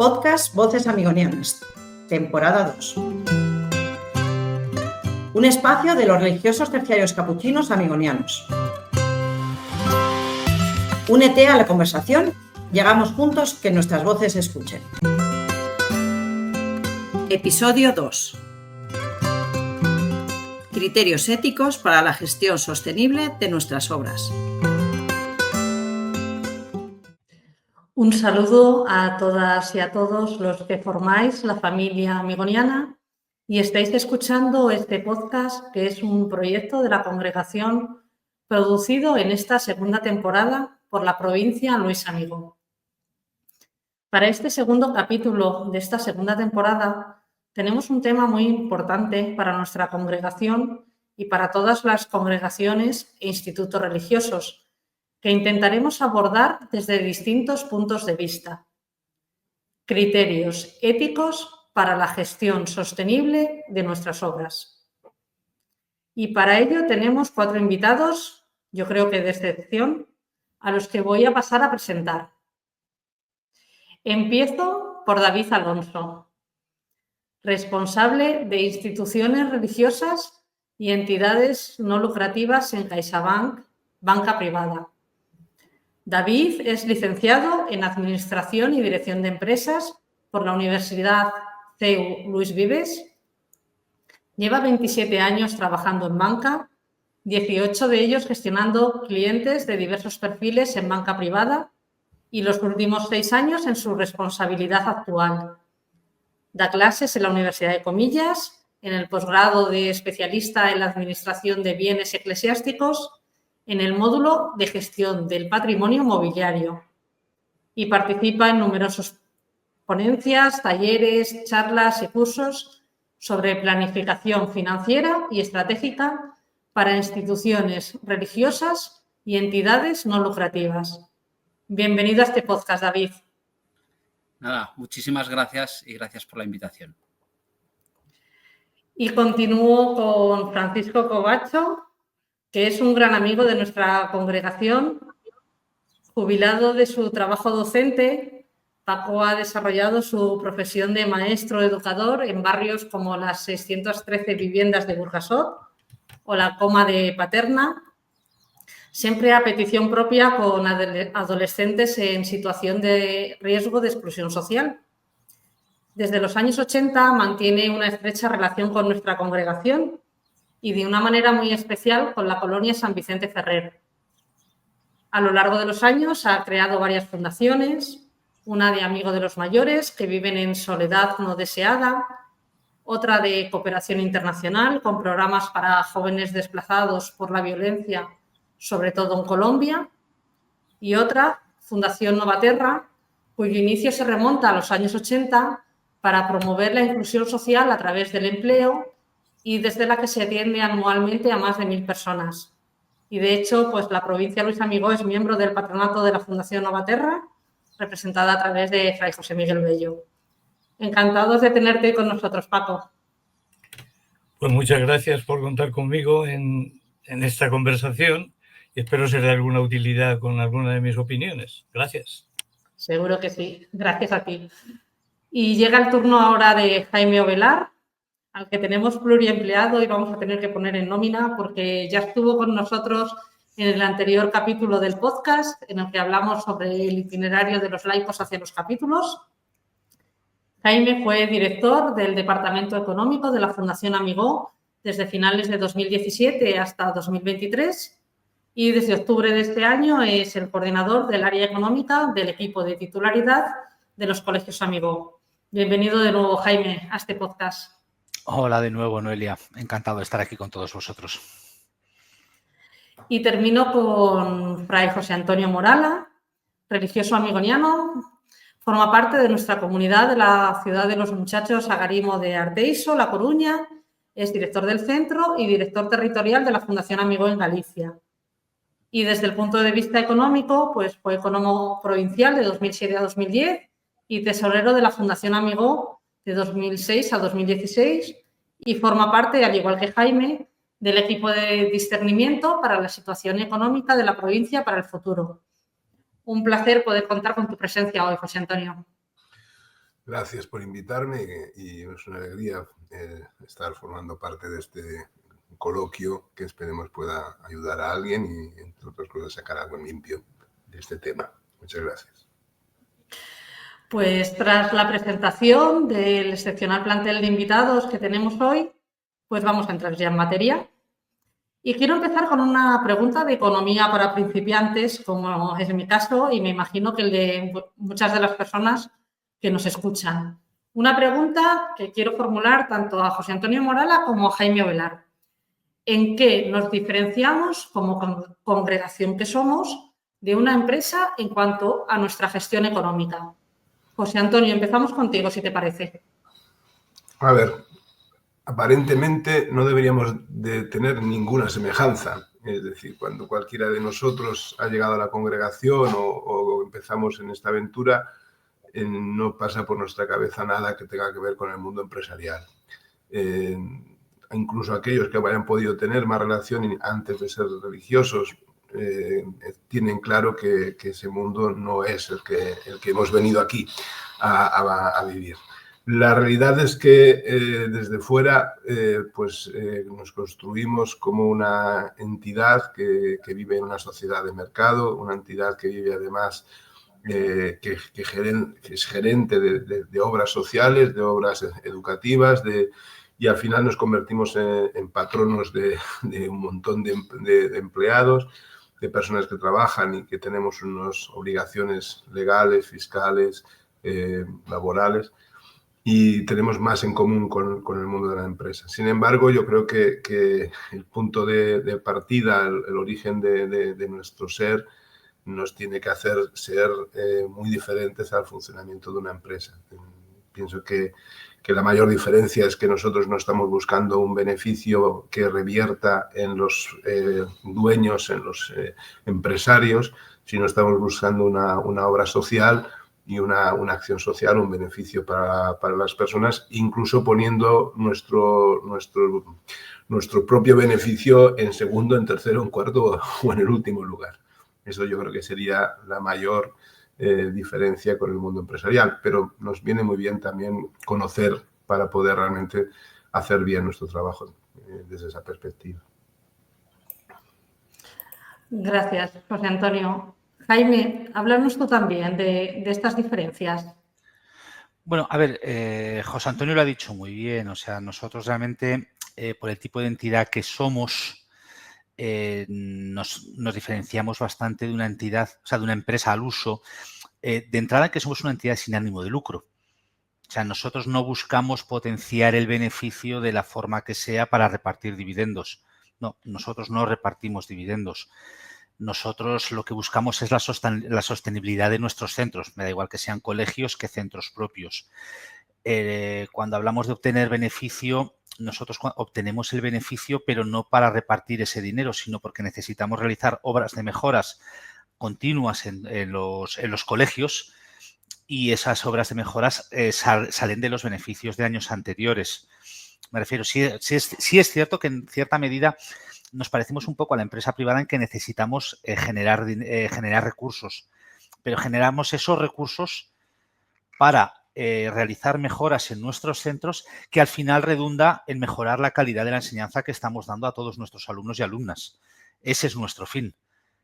Podcast Voces Amigonianas, temporada 2. Un espacio de los religiosos terciarios capuchinos amigonianos. Únete a la conversación y hagamos juntos que nuestras voces se escuchen. Episodio 2. Criterios éticos para la gestión sostenible de nuestras obras. Un saludo a todas y a todos los que formáis la familia amigoniana y estáis escuchando este podcast, que es un proyecto de la congregación producido en esta segunda temporada por la provincia Luis Amigó. Para este segundo capítulo de esta segunda temporada tenemos un tema muy importante para nuestra congregación y para todas las congregaciones e institutos religiosos, que intentaremos abordar desde distintos puntos de vista. Criterios éticos para la gestión sostenible de nuestras obras. Y para ello tenemos 4 invitados, yo creo que de excepción, a los que voy a pasar a presentar. Empiezo por David Alonso, responsable de instituciones religiosas y entidades no lucrativas en CaixaBank, banca privada. David es licenciado en Administración y Dirección de Empresas por la Universidad CEU Luis Vives. Lleva 27 años trabajando en banca, 18 de ellos gestionando clientes de diversos perfiles en banca privada y los últimos 6 años en su responsabilidad actual. Da clases en la Universidad de Comillas, en el posgrado de especialista en la Administración de Bienes Eclesiásticos, en el módulo de gestión del patrimonio mobiliario y participa en numerosas ponencias, talleres, charlas y cursos sobre planificación financiera y estratégica para instituciones religiosas y entidades no lucrativas. Bienvenido a este podcast, David. Nada, muchísimas gracias y gracias por la invitación. Y continúo con Francisco Covacho, que es un gran amigo de nuestra congregación. Jubilado de su trabajo docente, Paco ha desarrollado su profesión de maestro educador en barrios como las 613 viviendas de Burjasot o la Coma de Paterna, siempre a petición propia con adolescentes en situación de riesgo de exclusión social. Desde los años 80 mantiene una estrecha relación con nuestra congregación y de una manera muy especial con la colonia San Vicente Ferrer. A lo largo de los años ha creado varias fundaciones, una de Amigo de los Mayores, que viven en soledad no deseada, otra de cooperación internacional, con programas para jóvenes desplazados por la violencia, sobre todo en Colombia, y otra, Fundación Novaterra, cuyo inicio se remonta a los años 80 para promover la inclusión social a través del empleo y desde la que se atiende anualmente a más de 1.000 personas. Y de hecho, pues la provincia Luis Amigó es miembro del patronato de la Fundación Novaterra, representada a través de Fray José Miguel Bello. Encantados de tenerte con nosotros, Paco. Pues muchas gracias por contar conmigo en esta conversación y espero ser de alguna utilidad con alguna de mis opiniones. Gracias. Seguro que sí. Gracias a ti. Y llega el turno ahora de Jaime Ovelar, al que tenemos pluriempleado y vamos a tener que poner en nómina porque ya estuvo con nosotros en el anterior capítulo del podcast en el que hablamos sobre el itinerario de los laicos hacia los capítulos. Jaime fue director del Departamento Económico de la Fundación Amigó desde finales de 2017 hasta 2023 y desde octubre de este año es el coordinador del área económica del equipo de titularidad de los colegios Amigó. Bienvenido de nuevo, Jaime, a este podcast. Hola de nuevo, Noelia. Encantado de estar aquí con todos vosotros. Y termino con Fray José Antonio Morala, religioso amigoniano. Forma parte de nuestra comunidad de la ciudad de los Muchachos Agarimo de Arteixo, La Coruña. Es director del centro y director territorial de la Fundación Amigó en Galicia. Y desde el punto de vista económico, pues fue economo provincial de 2007 a 2010 y tesorero de la Fundación Amigó de 2006 a 2016 y forma parte, al igual que Jaime, del equipo de discernimiento para la situación económica de la provincia para el futuro. Un placer poder contar con tu presencia hoy, José Antonio. Gracias por invitarme y es una alegría estar formando parte de este coloquio que esperemos pueda ayudar a alguien y, entre otras cosas, sacar algo limpio de este tema. Muchas gracias. Pues tras la presentación del excepcional plantel de invitados que tenemos hoy, pues vamos a entrar ya en materia. Y quiero empezar con una pregunta de economía para principiantes, como es mi caso, y me imagino que el de muchas de las personas que nos escuchan. Una pregunta que quiero formular tanto a José Antonio Morala como a Jaime Ovelar. ¿En qué nos diferenciamos como congregación que somos de una empresa en cuanto a nuestra gestión económica? José Antonio, empezamos contigo, si te parece. A ver, aparentemente no deberíamos de tener ninguna semejanza. Es decir, cuando cualquiera de nosotros ha llegado a la congregación o empezamos en esta aventura, no pasa por nuestra cabeza nada que tenga que ver con el mundo empresarial. Incluso aquellos que hayan podido tener más relación antes de ser religiosos tienen claro que ese mundo no es el que hemos venido aquí a vivir. La realidad es que desde fuera nos construimos como una entidad que vive en una sociedad de mercado, una entidad que vive además que es gerente de obras sociales, de obras educativas, y al final nos convertimos en patronos de un montón de empleados, de personas que trabajan y que tenemos unas obligaciones legales, fiscales, laborales, y tenemos más en común con el mundo de la empresa. Sin embargo, yo creo que el punto de partida, el origen de nuestro ser, nos tiene que hacer ser muy diferentes al funcionamiento de una empresa. Pienso que la mayor diferencia es que nosotros no estamos buscando un beneficio que revierta en los dueños, en los empresarios, sino estamos buscando una obra social y una acción social, un beneficio para las personas, incluso poniendo nuestro propio beneficio en segundo, en tercero, en cuarto o en el último lugar. Eso yo creo que sería la mayor diferencia con el mundo empresarial, pero nos viene muy bien también conocer para poder realmente hacer bien nuestro trabajo desde esa perspectiva. Gracias, José Antonio. Jaime, háblanos tú también de estas diferencias. Bueno, a ver, José Antonio lo ha dicho muy bien. O sea, nosotros realmente, por el tipo de entidad que somos, nos diferenciamos bastante de una entidad, o sea, de una empresa al uso. De entrada, que somos una entidad sin ánimo de lucro. O sea, nosotros no buscamos potenciar el beneficio de la forma que sea para repartir dividendos. No, nosotros no repartimos dividendos. Nosotros lo que buscamos es la sostenibilidad de nuestros centros. Me da igual que sean colegios que centros propios. Cuando hablamos de obtener beneficio, nosotros obtenemos el beneficio, pero no para repartir ese dinero, sino porque necesitamos realizar obras de mejoras continuas en los colegios, y esas obras de mejoras salen de los beneficios de años anteriores. Me refiero, sí es cierto que en cierta medida nos parecemos un poco a la empresa privada en que necesitamos generar recursos, pero generamos esos recursos para realizar mejoras en nuestros centros que al final redunda en mejorar la calidad de la enseñanza que estamos dando a todos nuestros alumnos y alumnas. Ese es nuestro fin,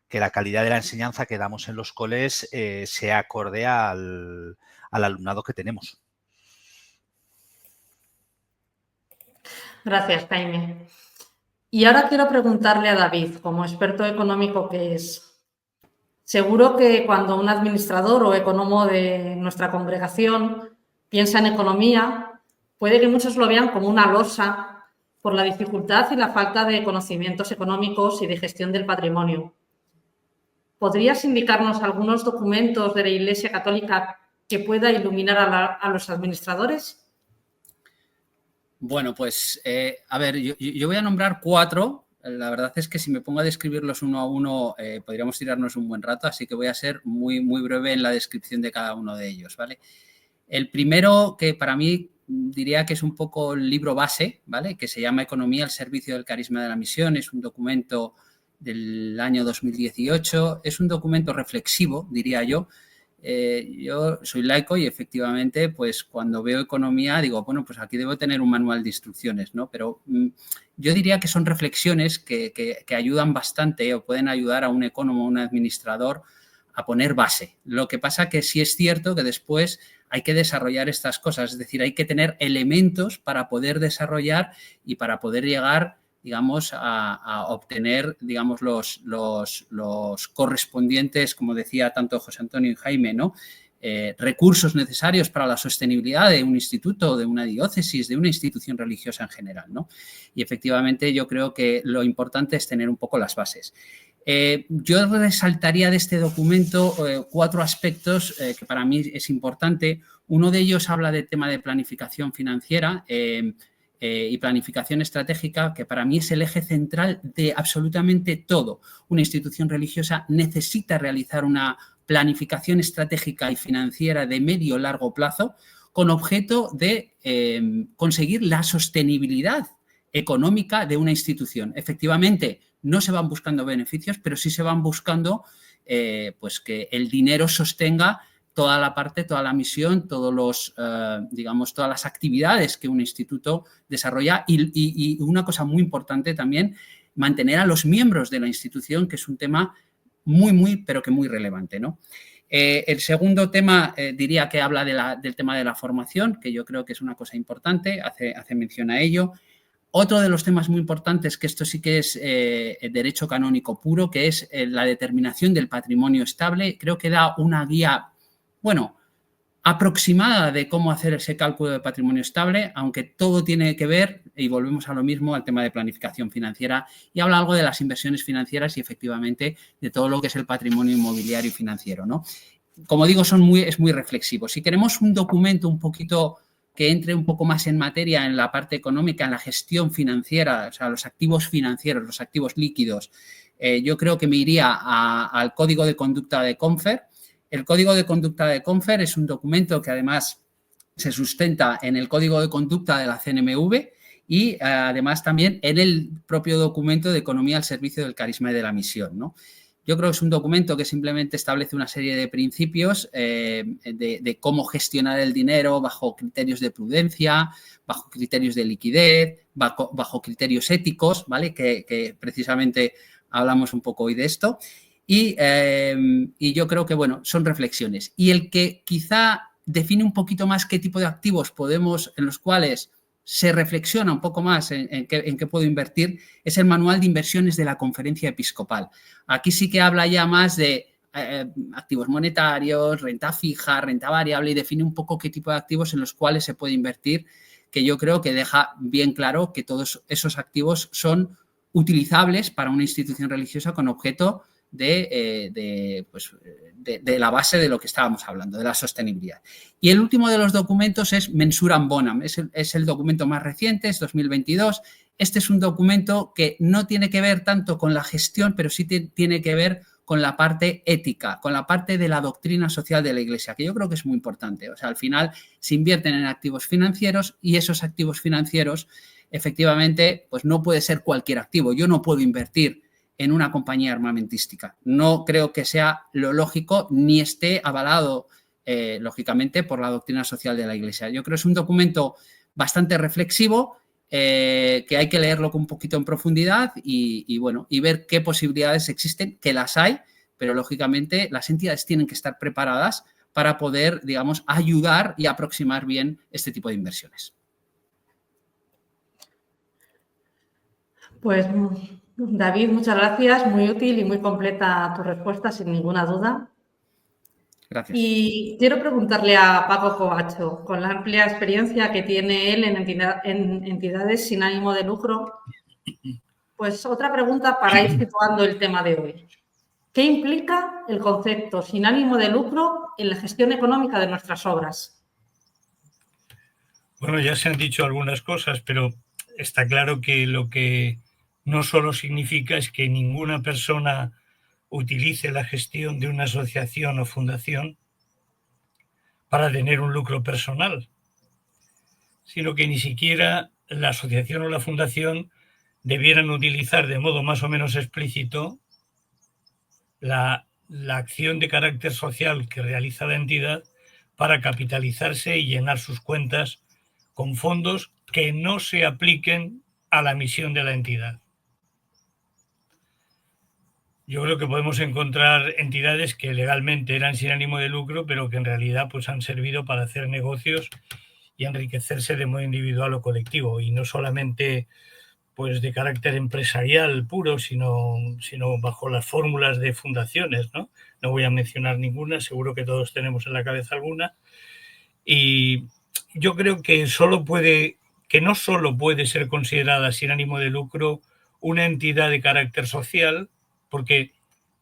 que la calidad de la enseñanza que damos en los coles sea acorde al alumnado que tenemos. Gracias, Jaime. Y ahora quiero preguntarle a David, como experto económico que es, seguro que cuando un administrador o economo de nuestra congregación piensa en economía, puede que muchos lo vean como una losa por la dificultad y la falta de conocimientos económicos y de gestión del patrimonio. ¿Podrías indicarnos algunos documentos de la Iglesia Católica que pueda iluminar a los administradores? Bueno, pues, a ver, yo voy a nombrar 4. La verdad es que si me pongo a describirlos uno a uno, podríamos tirarnos un buen rato, así que voy a ser muy, muy breve en la descripción de cada uno de ellos, ¿vale? El primero, que para mí diría que es un poco el libro base, ¿vale? Que se llama Economía al servicio del carisma de la misión. Es un documento del año 2018. Es un documento reflexivo, diría yo, yo soy laico y efectivamente, pues cuando veo economía digo, bueno, pues aquí debo tener un manual de instrucciones, ¿no? Pero yo diría que son reflexiones que ayudan bastante o pueden ayudar a un ecónomo, a un administrador a poner base. Lo que pasa que sí es cierto que después hay que desarrollar estas cosas, es decir, hay que tener elementos para poder desarrollar y para poder llegar, digamos, a obtener, digamos, los correspondientes, como decía tanto José Antonio y Jaime, ¿no? Recursos necesarios para la sostenibilidad de un instituto, de una diócesis, de una institución religiosa en general, ¿no? Y efectivamente yo creo que lo importante es tener un poco las bases. Yo resaltaría de este documento 4 aspectos que para mí es importante. Uno de ellos habla del tema de planificación financiera y planificación estratégica, que para mí es el eje central de absolutamente todo. Una institución religiosa necesita realizar una planificación estratégica y financiera de medio o largo plazo con objeto de conseguir la sostenibilidad económica de una institución. Efectivamente, no se van buscando beneficios, pero sí se van buscando pues que el dinero sostenga toda la parte, toda la misión, todos los, digamos, todas las actividades que un instituto desarrolla y una cosa muy importante también, mantener a los miembros de la institución, que es un tema muy, pero que muy relevante, ¿no? El segundo tema diría que habla del tema de la formación, que yo creo que es una cosa importante, hace mención a ello. Otro de los temas muy importantes, que esto sí que es derecho canónico puro, que es la determinación del patrimonio estable. Creo que da una guía, bueno, aproximada de cómo hacer ese cálculo de patrimonio estable, aunque todo tiene que ver, y volvemos a lo mismo, al tema de planificación financiera, y habla algo de las inversiones financieras y efectivamente de todo lo que es el patrimonio inmobiliario y financiero, ¿no? Como digo, es muy reflexivo. Si queremos un documento un poquito que entre un poco más en materia en la parte económica, en la gestión financiera, o sea, los activos financieros, los activos líquidos, yo creo que me iría al Código de Conducta de Confer. El Código de Conducta de Confer es un documento que además se sustenta en el Código de Conducta de la CNMV y además también en el propio documento de Economía al servicio del carisma y de la misión, ¿no? Yo creo que es un documento que simplemente establece una serie de principios de cómo gestionar el dinero bajo criterios de prudencia, bajo criterios de liquidez, bajo criterios éticos, ¿vale? Que precisamente hablamos un poco hoy de esto. Y yo creo que, bueno, son reflexiones. Y el que quizá define un poquito más qué tipo de activos en los cuales se reflexiona un poco más en qué puedo invertir, es el manual de inversiones de la Conferencia Episcopal. Aquí sí que habla ya más de activos monetarios, renta fija, renta variable y define un poco qué tipo de activos en los cuales se puede invertir, que yo creo que deja bien claro que todos esos activos son utilizables para una institución religiosa con objeto de la base de lo que estábamos hablando, de la sostenibilidad. Y el último de los documentos es Mensuram Bonam, es el documento más reciente, es 2022. Este es un documento que no tiene que ver tanto con la gestión, pero sí tiene que ver con la parte ética, con la parte de la doctrina social de la Iglesia, que yo creo que es muy importante. O sea, al final se invierten en activos financieros y esos activos financieros, efectivamente, pues no puede ser cualquier activo. Yo no puedo invertir en una compañía armamentística. No creo que sea lo lógico ni esté avalado, lógicamente, por la doctrina social de la Iglesia. Yo creo que es un documento bastante reflexivo, que hay que leerlo con un poquito en profundidad y ver qué posibilidades existen, que las hay, pero lógicamente las entidades tienen que estar preparadas para poder, digamos, ayudar y aproximar bien este tipo de inversiones. Pues David, muchas gracias, muy útil y muy completa tu respuesta, sin ninguna duda. Gracias. Y quiero preguntarle a Paco Covacho, con la amplia experiencia que tiene él en entidades sin ánimo de lucro, pues otra pregunta para ir situando el tema de hoy. ¿Qué implica el concepto sin ánimo de lucro en la gestión económica de nuestras obras? Bueno, ya se han dicho algunas cosas, pero está claro que lo que no solo significa es que ninguna persona utilice la gestión de una asociación o fundación para tener un lucro personal, sino que ni siquiera la asociación o la fundación debieran utilizar de modo más o menos explícito la la acción de carácter social que realiza la entidad para capitalizarse y llenar sus cuentas con fondos que no se apliquen a la misión de la entidad. Yo creo que podemos encontrar entidades que legalmente eran sin ánimo de lucro, pero que en realidad pues, han servido para hacer negocios y enriquecerse de modo individual o colectivo, y no solamente pues, de carácter empresarial puro, sino bajo las fórmulas de fundaciones, ¿no? No voy a mencionar ninguna, seguro que todos tenemos en la cabeza alguna. Y yo creo que no solo puede ser considerada sin ánimo de lucro una entidad de carácter social, porque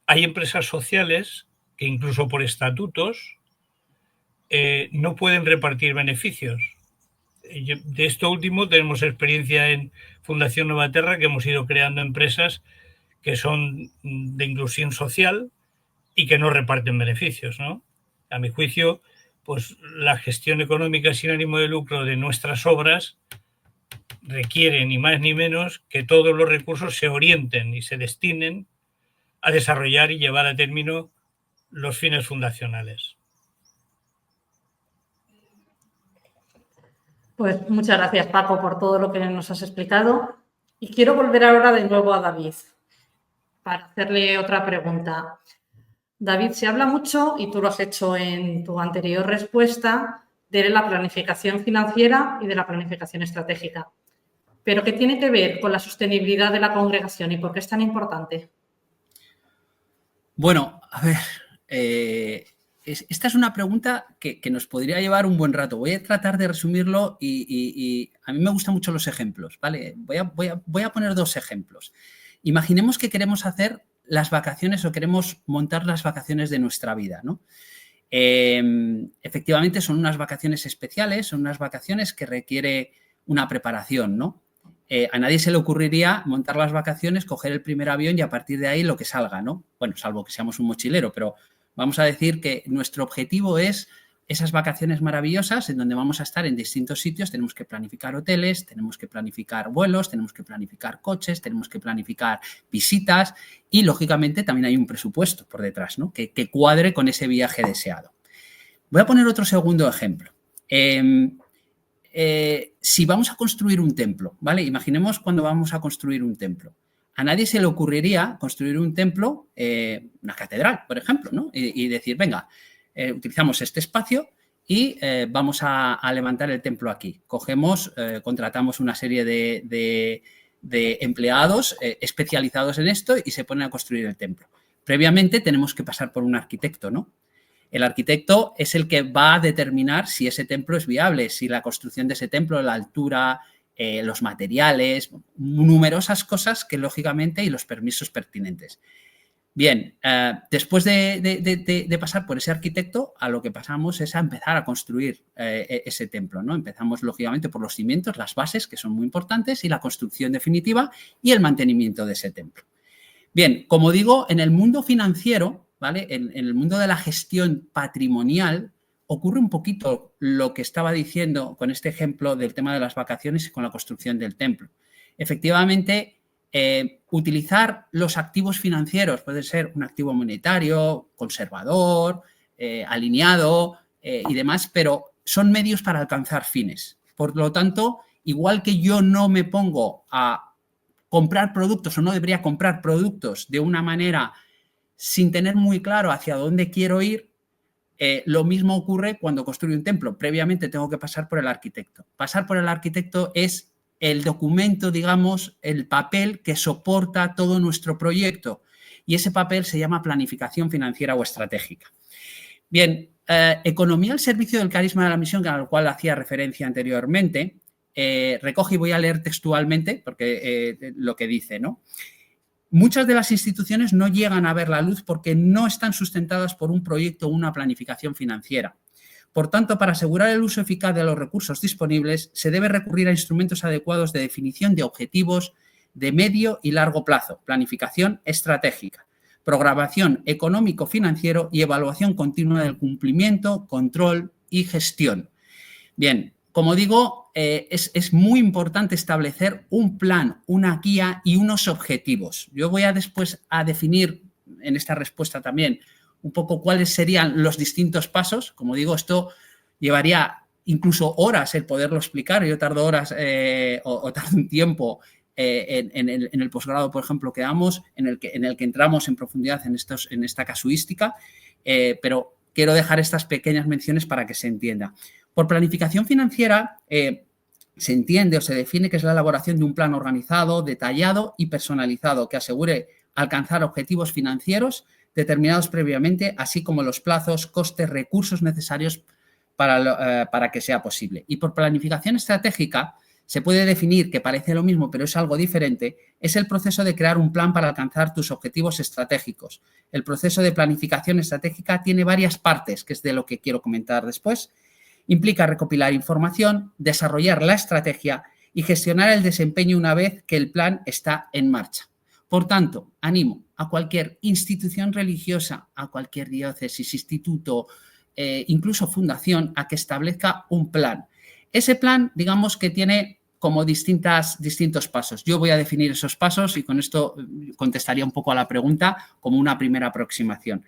hay empresas sociales que incluso por estatutos no pueden repartir beneficios. De esto último tenemos experiencia en Fundación Nueva Terra, que hemos ido creando empresas que son de inclusión social y que no reparten beneficios, ¿no? A mi juicio, pues la gestión económica sin ánimo de lucro de nuestras obras requiere ni más ni menos que todos los recursos se orienten y se destinen a desarrollar y llevar a término los fines fundacionales. Pues muchas gracias, Paco, por todo lo que nos has explicado. Y quiero volver ahora de nuevo a David para hacerle otra pregunta. David, se habla mucho, y tú lo has hecho en tu anterior respuesta, de la planificación financiera y de la planificación estratégica. ¿Pero qué tiene que ver con la sostenibilidad de la congregación y por qué es tan importante? Bueno, a ver, esta es una pregunta que nos podría llevar un buen rato. Voy a tratar de resumirlo y a mí me gustan mucho los ejemplos, ¿vale? Voy a poner 2 ejemplos. Imaginemos que queremos hacer las vacaciones o queremos montar las vacaciones de nuestra vida, ¿no? Efectivamente son unas vacaciones especiales, son unas vacaciones que requiere una preparación, ¿no? A nadie se le ocurriría montar las vacaciones, coger el primer avión y a partir de ahí lo que salga, ¿no? Bueno, salvo que seamos un mochilero, pero vamos a decir que nuestro objetivo es esas vacaciones maravillosas en donde vamos a estar en distintos sitios. Tenemos que planificar hoteles, tenemos que planificar vuelos, tenemos que planificar coches, tenemos que planificar visitas y, lógicamente, también hay un presupuesto por detrás, ¿no? Que cuadre con ese viaje deseado. Voy a poner otro segundo ejemplo. Si vamos a construir un templo, ¿vale? Imaginemos cuando vamos a construir un templo. A nadie se le ocurriría construir un templo, una catedral, por ejemplo, ¿no? Y decir, venga, utilizamos este espacio y vamos a levantar el templo aquí. Cogemos, contratamos una serie de empleados especializados en esto y se ponen a construir el templo. Previamente tenemos que pasar por un arquitecto, ¿no? El arquitecto es el que va a determinar si ese templo es viable, si la construcción de ese templo, la altura, los materiales, numerosas cosas que, lógicamente, y los permisos pertinentes. Bien, después de pasar por ese arquitecto, a lo que pasamos es a empezar a construir ese templo, ¿no? Empezamos, lógicamente, por los cimientos, las bases, que son muy importantes, y la construcción definitiva y el mantenimiento de ese templo. Bien, como digo, en el mundo financiero, ¿vale? En el mundo de la gestión patrimonial ocurre un poquito lo que estaba diciendo con este ejemplo del tema de las vacaciones y con la construcción del templo. Efectivamente, utilizar los activos financieros puede ser un activo monetario, conservador, alineado y demás, pero son medios para alcanzar fines. Por lo tanto, igual que yo no me pongo a comprar productos o no debería comprar productos de una manera sin tener muy claro hacia dónde quiero ir, lo mismo ocurre cuando construyo un templo. Previamente tengo que pasar por el arquitecto. Pasar por el arquitecto es el documento, digamos, el papel que soporta todo nuestro proyecto. Y ese papel se llama planificación financiera o estratégica. Bien, economía al servicio del carisma de la misión, al cual hacía referencia anteriormente, recoge y voy a leer textualmente porque lo que dice, ¿no? Muchas de las instituciones no llegan a ver la luz porque no están sustentadas por un proyecto o una planificación financiera. Por tanto, para asegurar el uso eficaz de los recursos disponibles, se debe recurrir a instrumentos adecuados de definición de objetivos de medio y largo plazo, planificación estratégica, programación económico-financiero y evaluación continua del cumplimiento, control y gestión. Bien, como digo, es muy importante establecer un plan, una guía y unos objetivos. Yo voy a después a definir en esta respuesta también un poco cuáles serían los distintos pasos. Como digo, esto llevaría incluso horas el poderlo explicar. Yo tardo horas o tardo un tiempo en el posgrado, por ejemplo, que damos, en el que entramos en profundidad en esta casuística, pero quiero dejar estas pequeñas menciones para que se entienda. Por planificación financiera se entiende o se define que es la elaboración de un plan organizado, detallado y personalizado que asegure alcanzar objetivos financieros determinados previamente, así como los plazos, costes, recursos necesarios para que sea posible. Y por planificación estratégica se puede definir, que parece lo mismo pero es algo diferente, es el proceso de crear un plan para alcanzar tus objetivos estratégicos. El proceso de planificación estratégica tiene varias partes, que es de lo que quiero comentar después. Implica recopilar información, desarrollar la estrategia y gestionar el desempeño una vez que el plan está en marcha. Por tanto, animo a cualquier institución religiosa, a cualquier diócesis, instituto, incluso fundación, a que establezca un plan. Ese plan, digamos que tiene como distintos pasos. Yo voy a definir esos pasos y con esto contestaría un poco a la pregunta como una primera aproximación.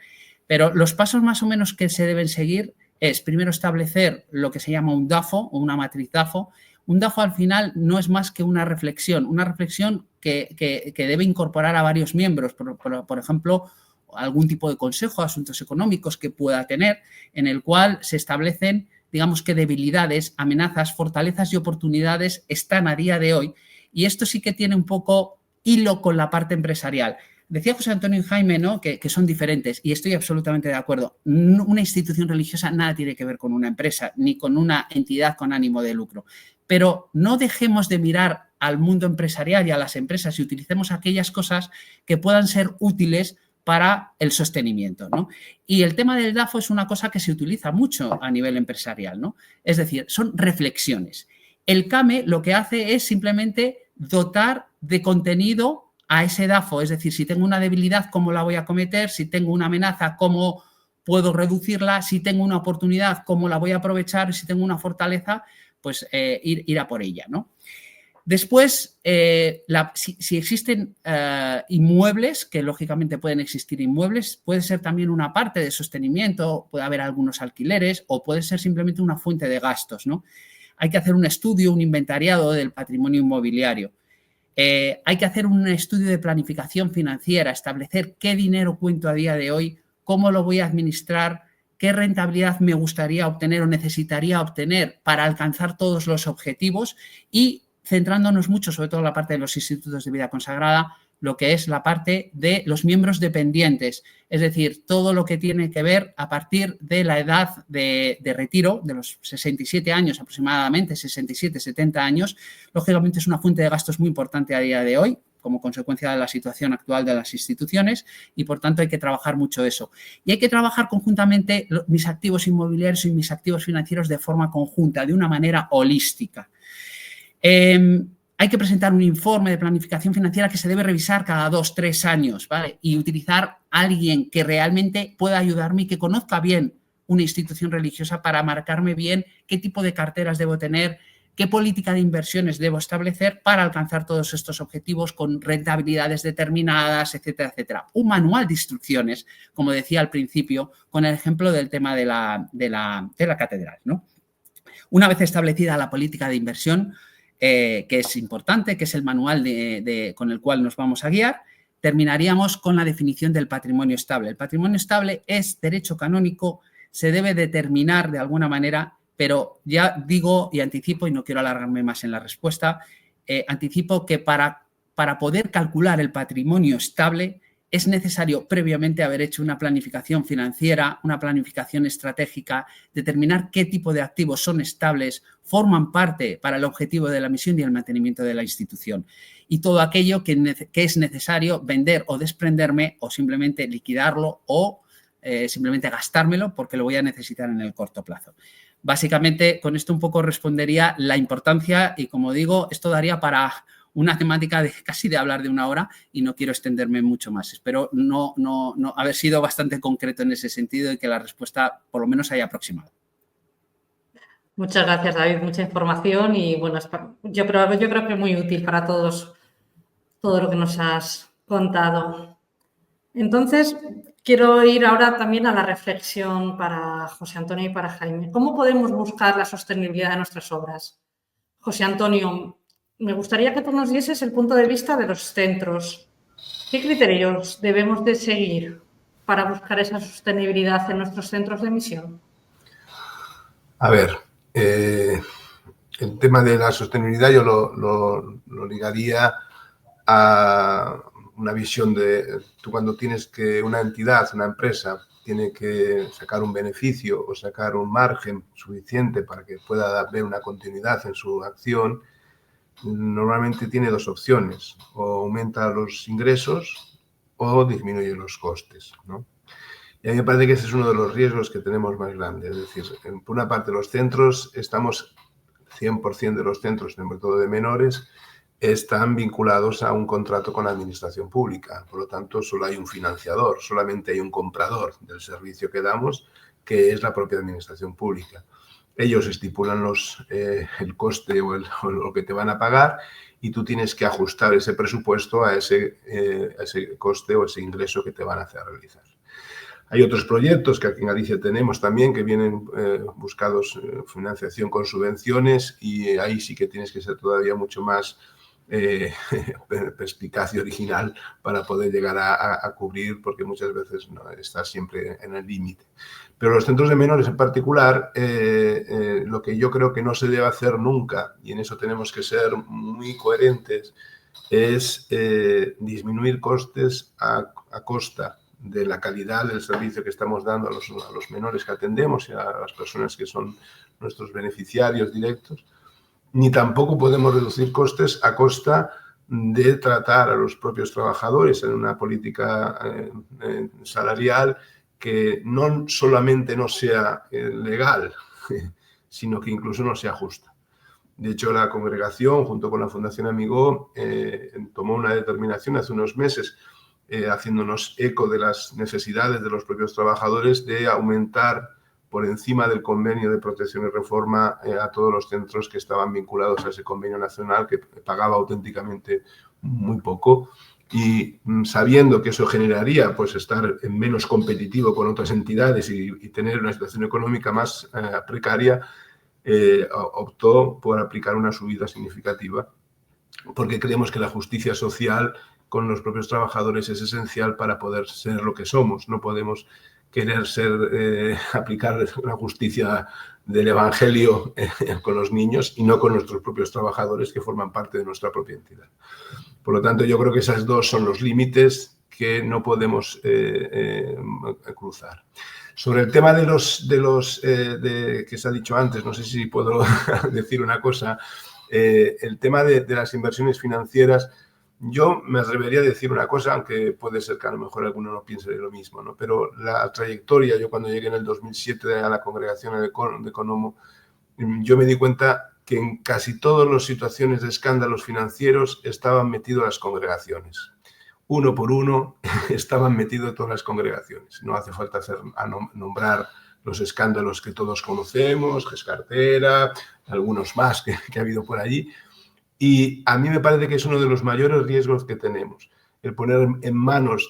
Pero los pasos más o menos que se deben seguir es primero establecer lo que se llama un DAFO o una matriz DAFO. Un DAFO al final no es más que una reflexión que debe incorporar a varios miembros, por ejemplo, algún tipo de consejo, asuntos económicos que pueda tener, en el cual se establecen, digamos, qué debilidades, amenazas, fortalezas y oportunidades están a día de hoy. Y esto sí que tiene un poco hilo con la parte empresarial. Decía José Antonio y Jaime, ¿no?, que son diferentes y estoy absolutamente de acuerdo. Una institución religiosa nada tiene que ver con una empresa ni con una entidad con ánimo de lucro. Pero no dejemos de mirar al mundo empresarial y a las empresas y utilicemos aquellas cosas que puedan ser útiles para el sostenimiento, ¿no? Y el tema del DAFO es una cosa que se utiliza mucho a nivel empresarial, ¿no? Es decir, son reflexiones. El CAME lo que hace es simplemente dotar de contenido a ese DAFO, es decir, si tengo una debilidad, ¿cómo la voy a cometer? Si tengo una amenaza, ¿cómo puedo reducirla? Si tengo una oportunidad, ¿cómo la voy a aprovechar? Si tengo una fortaleza, pues ir a por ella, ¿no? Después, si existen inmuebles, que lógicamente pueden existir inmuebles, puede ser también una parte de sostenimiento, puede haber algunos alquileres o puede ser simplemente una fuente de gastos, ¿no? Hay que hacer un estudio, un inventariado del patrimonio inmobiliario. Hay que hacer un estudio de planificación financiera, establecer qué dinero cuento a día de hoy, cómo lo voy a administrar, qué rentabilidad me gustaría obtener o necesitaría obtener para alcanzar todos los objetivos y centrándonos mucho, sobre todo en la parte de los institutos de vida consagrada, lo que es la parte de los miembros dependientes, es decir, todo lo que tiene que ver a partir de la edad de retiro, de los 67 años aproximadamente, 67, 70 años, lógicamente es una fuente de gastos muy importante a día de hoy, como consecuencia de la situación actual de las instituciones y, por tanto, hay que trabajar mucho eso. Y hay que trabajar conjuntamente mis activos inmobiliarios y mis activos financieros de forma conjunta, de una manera holística. Hay que presentar un informe de planificación financiera que se debe revisar cada 2 o 3 años, ¿vale? Y utilizar a alguien que realmente pueda ayudarme y que conozca bien una institución religiosa para marcarme bien qué tipo de carteras debo tener, qué política de inversiones debo establecer para alcanzar todos estos objetivos con rentabilidades determinadas, etcétera, etcétera. Un manual de instrucciones, como decía al principio, con el ejemplo del tema de la catedral, ¿no? Una vez establecida la política de inversión, que es importante, que es el manual con el cual nos vamos a guiar, terminaríamos con la definición del patrimonio estable. El patrimonio estable es derecho canónico, se debe determinar de alguna manera, pero ya digo y anticipo, y no quiero alargarme más en la respuesta, anticipo que para poder calcular el patrimonio estable es necesario previamente haber hecho una planificación financiera, una planificación estratégica, determinar qué tipo de activos son estables, forman parte para el objetivo de la misión y el mantenimiento de la institución. Y todo aquello que es necesario vender o desprenderme o simplemente liquidarlo o simplemente gastármelo porque lo voy a necesitar en el corto plazo. Básicamente, con esto un poco respondería la importancia y, como digo, esto daría para una temática casi de hablar de 1 hora y no quiero extenderme mucho más. Espero no haber sido bastante concreto en ese sentido y que la respuesta por lo menos haya aproximado. Muchas gracias, David. Mucha información y, bueno, yo creo que es muy útil para todos todo lo que nos has contado. Entonces, quiero ir ahora también a la reflexión para José Antonio y para Jaime. ¿Cómo podemos buscar la sostenibilidad de nuestras obras? José Antonio, me gustaría que tú nos dieses el punto de vista de los centros. ¿Qué criterios debemos de seguir para buscar esa sostenibilidad en nuestros centros de emisión? A ver, el tema de la sostenibilidad yo lo ligaría a una visión de tú cuando tienes que una entidad, una empresa, tiene que sacar un beneficio o sacar un margen suficiente para que pueda haber una continuidad en su acción, normalmente tiene dos opciones, o aumenta los ingresos o disminuye los costes, ¿no? Y a mí me parece que ese es uno de los riesgos que tenemos más grandes. Es decir, por una parte los centros, 100% de los centros, sobre todo de menores, están vinculados a un contrato con la administración pública. Por lo tanto, solo hay un financiador, solamente hay un comprador del servicio que damos, que es la propia administración pública. Ellos estipulan el coste o lo que te van a pagar y tú tienes que ajustar ese presupuesto a ese coste o ese ingreso que te van a hacer realizar. Hay otros proyectos que aquí en Galicia tenemos también que vienen buscados financiación con subvenciones y ahí sí que tienes que ser todavía mucho más perspicaz y original para poder llegar a cubrir, porque muchas veces no estás siempre en el límite. Pero los centros de menores en particular, lo que yo creo que no se debe hacer nunca, y en eso tenemos que ser muy coherentes, es disminuir costes a costa de la calidad del servicio que estamos dando a los menores que atendemos y a las personas que son nuestros beneficiarios directos, ni tampoco podemos reducir costes a costa de tratar a los propios trabajadores en una política salarial que no solamente no sea legal, sino que incluso no sea justa. De hecho, la congregación, junto con la Fundación Amigó, tomó una determinación hace unos meses, haciéndonos eco de las necesidades de los propios trabajadores, de aumentar por encima del convenio de protección y reforma a todos los centros que estaban vinculados a ese convenio nacional, que pagaba auténticamente muy poco, y sabiendo que eso generaría pues estar menos competitivo con otras entidades y tener una situación económica más precaria, optó por aplicar una subida significativa, porque creemos que la justicia social con los propios trabajadores es esencial para poder ser lo que somos. No podemos querer aplicar la justicia del Evangelio con los niños y no con nuestros propios trabajadores que forman parte de nuestra propia entidad. Por lo tanto, yo creo que esos dos son los límites que no podemos cruzar. Sobre el tema que se ha dicho antes, no sé si puedo decir una cosa, el tema de las inversiones financieras, yo me atrevería a decir una cosa, aunque puede ser que a lo mejor alguno no piense lo mismo, ¿no? Pero la trayectoria, yo cuando llegué en el 2007 a la congregación de Conomo, yo me di cuenta que en casi todas las situaciones de escándalos financieros estaban metidos las congregaciones. Uno por uno estaban metidos todas las congregaciones. No hace falta nombrar los escándalos que todos conocemos, Gescartera, algunos más que ha habido por allí. Y a mí me parece que es uno de los mayores riesgos que tenemos, el poner en manos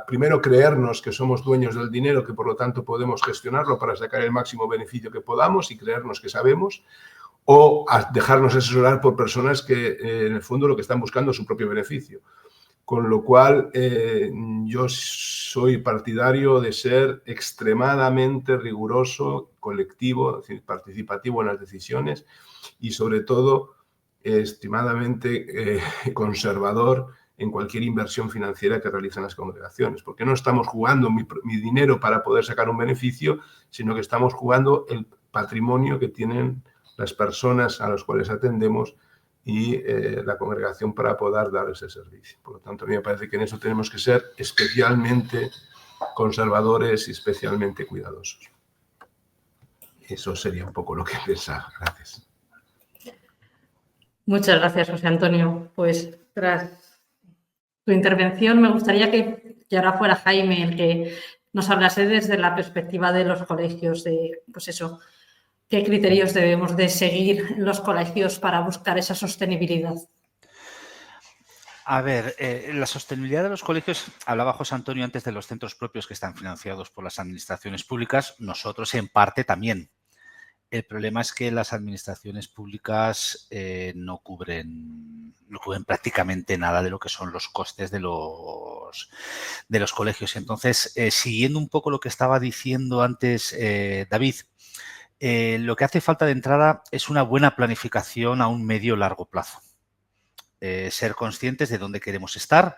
primero creernos que somos dueños del dinero, que por lo tanto podemos gestionarlo para sacar el máximo beneficio que podamos y creernos que sabemos, o dejarnos asesorar por personas que en el fondo lo que están buscando es su propio beneficio. Con lo cual yo soy partidario de ser extremadamente riguroso, colectivo, es decir, participativo en las decisiones y sobre todo extremadamente conservador en cualquier inversión financiera que realicen las congregaciones, porque no estamos jugando mi dinero para poder sacar un beneficio, sino que estamos jugando el patrimonio que tienen las personas a las cuales atendemos y la congregación para poder dar ese servicio. Por lo tanto, a mí me parece que en eso tenemos que ser especialmente conservadores y especialmente cuidadosos. Eso sería un poco lo que pensaba. Gracias. Muchas gracias, José Antonio. Pues tras tu intervención me gustaría que ahora fuera Jaime el que nos hablase desde la perspectiva de los colegios, de pues eso, qué criterios debemos de seguir en los colegios para buscar esa sostenibilidad. A ver, la sostenibilidad de los colegios, hablaba José Antonio antes de los centros propios que están financiados por las administraciones públicas, nosotros en parte también. El problema es que las administraciones públicas no cubren prácticamente nada de lo que son los costes de los colegios. Entonces, siguiendo un poco lo que estaba diciendo antes David, lo que hace falta de entrada es una buena planificación a un medio largo plazo. Ser conscientes de dónde queremos estar,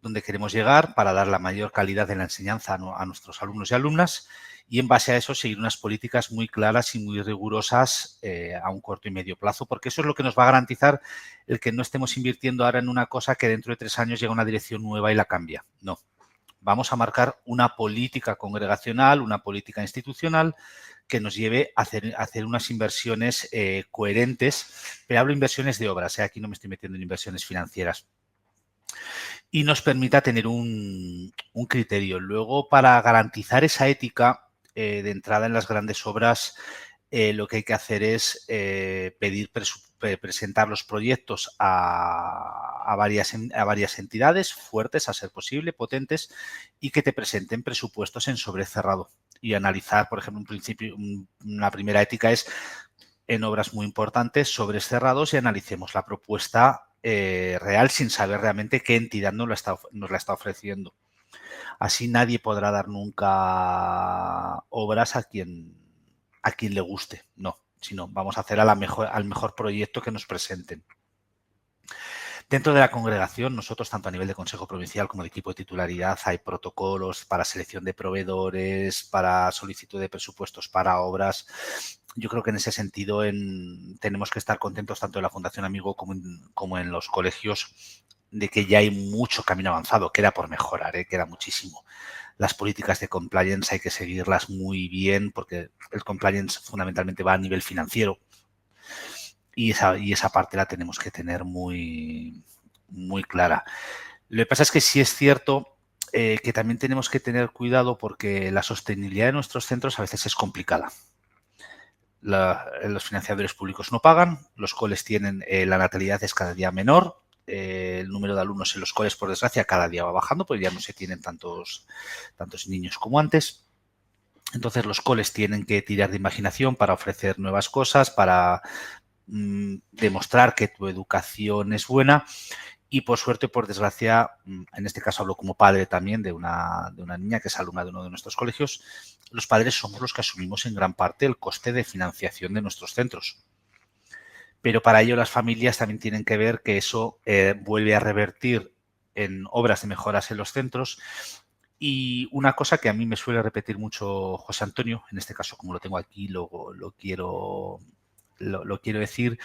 dónde queremos llegar para dar la mayor calidad de la enseñanza a nuestros alumnos y alumnas, y en base a eso seguir unas políticas muy claras y muy rigurosas a un corto y medio plazo, porque eso es lo que nos va a garantizar el que no estemos invirtiendo ahora en una cosa que dentro de 3 años llega a una dirección nueva y la cambia. No. Vamos a marcar una política congregacional, una política institucional que nos lleve a hacer unas inversiones coherentes, pero hablo de inversiones de obras, aquí no me estoy metiendo en inversiones financieras, y nos permita tener un criterio. Luego, para garantizar esa ética de entrada en las grandes obras, lo que hay que hacer es presentar los proyectos a varias entidades fuertes, a ser posible, potentes, y que te presenten presupuestos en sobrecerrado. Y analizar, por ejemplo, una primera ética es en obras muy importantes, sobrecerrados, y analicemos la propuesta real sin saber realmente qué entidad nos la está ofreciendo. Así nadie podrá dar nunca obras a quien le guste, no, sino vamos a hacer al mejor proyecto que nos presenten. Dentro de la congregación, nosotros, tanto a nivel de Consejo Provincial como de equipo de titularidad, hay protocolos para selección de proveedores, para solicitud de presupuestos para obras. Yo creo que en ese sentido tenemos que estar contentos tanto en la Fundación Amigo como en los colegios, de que ya hay mucho camino avanzado, queda por mejorar, queda muchísimo. Las políticas de compliance hay que seguirlas muy bien, porque el compliance fundamentalmente va a nivel financiero, y esa parte la tenemos que tener muy, muy clara. Lo que pasa es que sí es cierto que también tenemos que tener cuidado, porque la sostenibilidad de nuestros centros a veces es complicada. Los financiadores públicos no pagan, los coles tienen, la natalidad es cada día menor, el número de alumnos en los coles, por desgracia, cada día va bajando, porque ya no se tienen tantos niños como antes. Entonces los coles tienen que tirar de imaginación para ofrecer nuevas cosas, para demostrar que tu educación es buena. Y por suerte, por desgracia, en este caso hablo como padre también de una niña que es alumna de uno de nuestros colegios, los padres somos los que asumimos en gran parte el coste de financiación de nuestros centros. Pero para ello las familias también tienen que ver que eso vuelve a revertir en obras de mejoras en los centros. Y una cosa que a mí me suele repetir mucho José Antonio, en este caso como lo tengo aquí, lo quiero decir,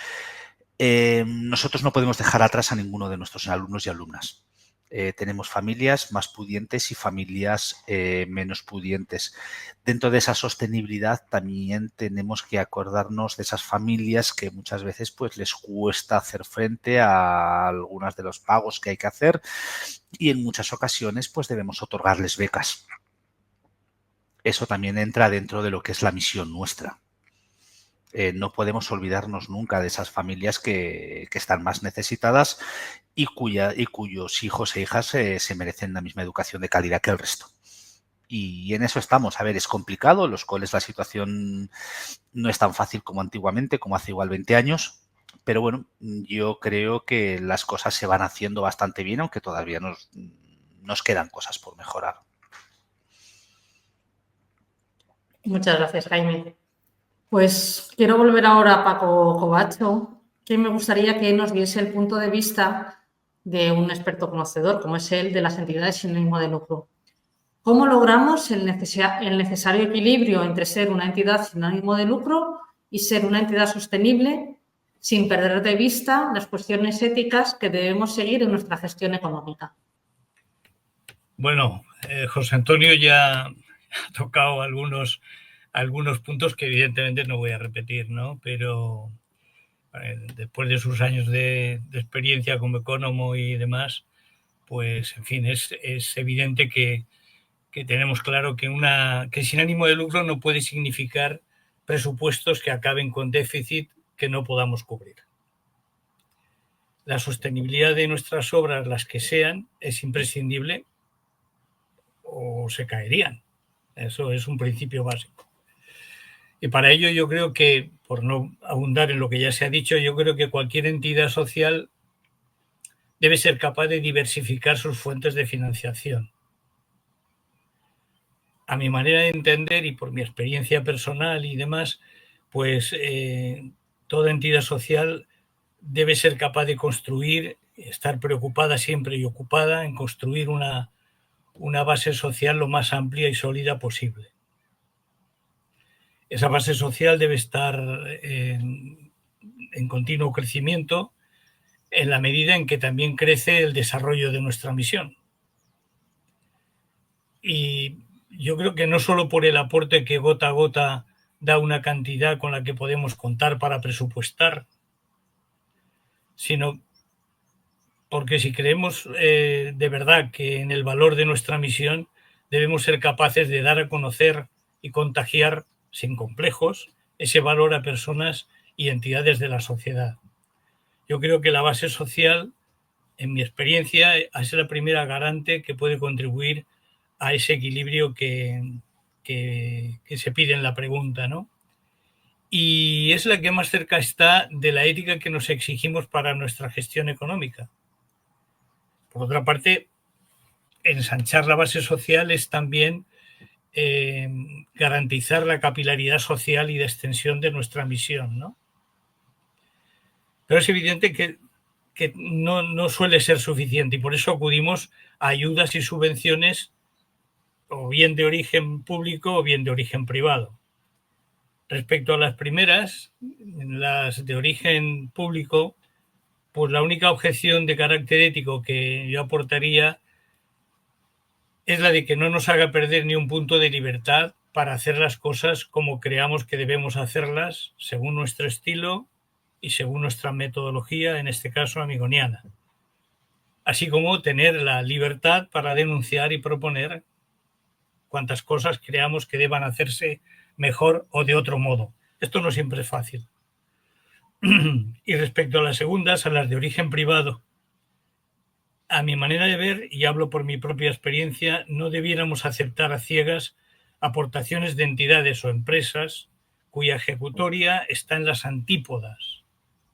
nosotros no podemos dejar atrás a ninguno de nuestros alumnos y alumnas. Tenemos familias más pudientes y familias menos pudientes. Dentro de esa sostenibilidad también tenemos que acordarnos de esas familias que muchas veces pues les cuesta hacer frente a algunos de los pagos que hay que hacer, y en muchas ocasiones pues debemos otorgarles becas. Eso también entra dentro de lo que es la misión nuestra. No podemos olvidarnos nunca de esas familias que están más necesitadas y cuyos hijos e hijas se merecen la misma educación de calidad que el resto. Y en eso estamos. A ver, es complicado. En los coles la situación no es tan fácil como antiguamente, como hace igual 20 años. Pero bueno, yo creo que las cosas se van haciendo bastante bien, aunque todavía nos quedan cosas por mejorar. Muchas gracias, Jaime. Pues quiero volver ahora a Paco Covacho, que me gustaría que nos diese el punto de vista de un experto conocedor, como es él, de las entidades sin ánimo de lucro. ¿Cómo logramos el necesario equilibrio entre ser una entidad sin ánimo de lucro y ser una entidad sostenible, sin perder de vista las cuestiones éticas que debemos seguir en nuestra gestión económica? Bueno, José Antonio ya ha tocado algunos puntos que evidentemente no voy a repetir, ¿no? Pero después de sus años de experiencia como ecónomo y demás, pues, en fin, es evidente que tenemos claro que sin ánimo de lucro no puede significar presupuestos que acaben con déficit que no podamos cubrir. la sostenibilidad de nuestras obras, las que sean, es imprescindible o se caerían. Eso es un principio básico. Y para ello yo creo que, por no abundar en lo que ya se ha dicho, yo creo que cualquier entidad social debe ser capaz de diversificar sus fuentes de financiación. A mi manera de entender y por mi experiencia personal y demás, pues toda entidad social debe ser capaz de construir, estar preocupada siempre y ocupada en construir una base social lo más amplia y sólida posible. Esa base social debe estar en continuo crecimiento en la medida en que también crece el desarrollo de nuestra misión. Y yo creo que no solo por el aporte que gota a gota da una cantidad con la que podemos contar para presupuestar, sino porque si creemos de verdad que en el valor de nuestra misión, debemos ser capaces de dar a conocer y contagiar sin complejos ese valor a personas y entidades de la sociedad. Yo creo que la base social, en mi experiencia, es la primera garante que puede contribuir a ese equilibrio que se pide en la pregunta, ¿no? Y es la que más cerca está de la ética que nos exigimos para nuestra gestión económica. Por otra parte, ensanchar la base social es también garantizar la capilaridad social y de extensión de nuestra misión, ¿no? Pero es evidente que no suele ser suficiente y por eso acudimos a ayudas y subvenciones o bien de origen público o bien de origen privado. Respecto a las primeras, las de origen público, pues la única objeción de carácter ético que yo aportaría es la de que no nos haga perder ni un punto de libertad para hacer las cosas como creamos que debemos hacerlas, según nuestro estilo y según nuestra metodología, en este caso amigoniana. Así como tener la libertad para denunciar y proponer cuantas cosas creamos que deban hacerse mejor o de otro modo. Esto no siempre es fácil. Y respecto a las segundas, a las de origen privado, a mi manera de ver, y hablo por mi propia experiencia, no debiéramos aceptar a ciegas aportaciones de entidades o empresas cuya ejecutoria está en las antípodas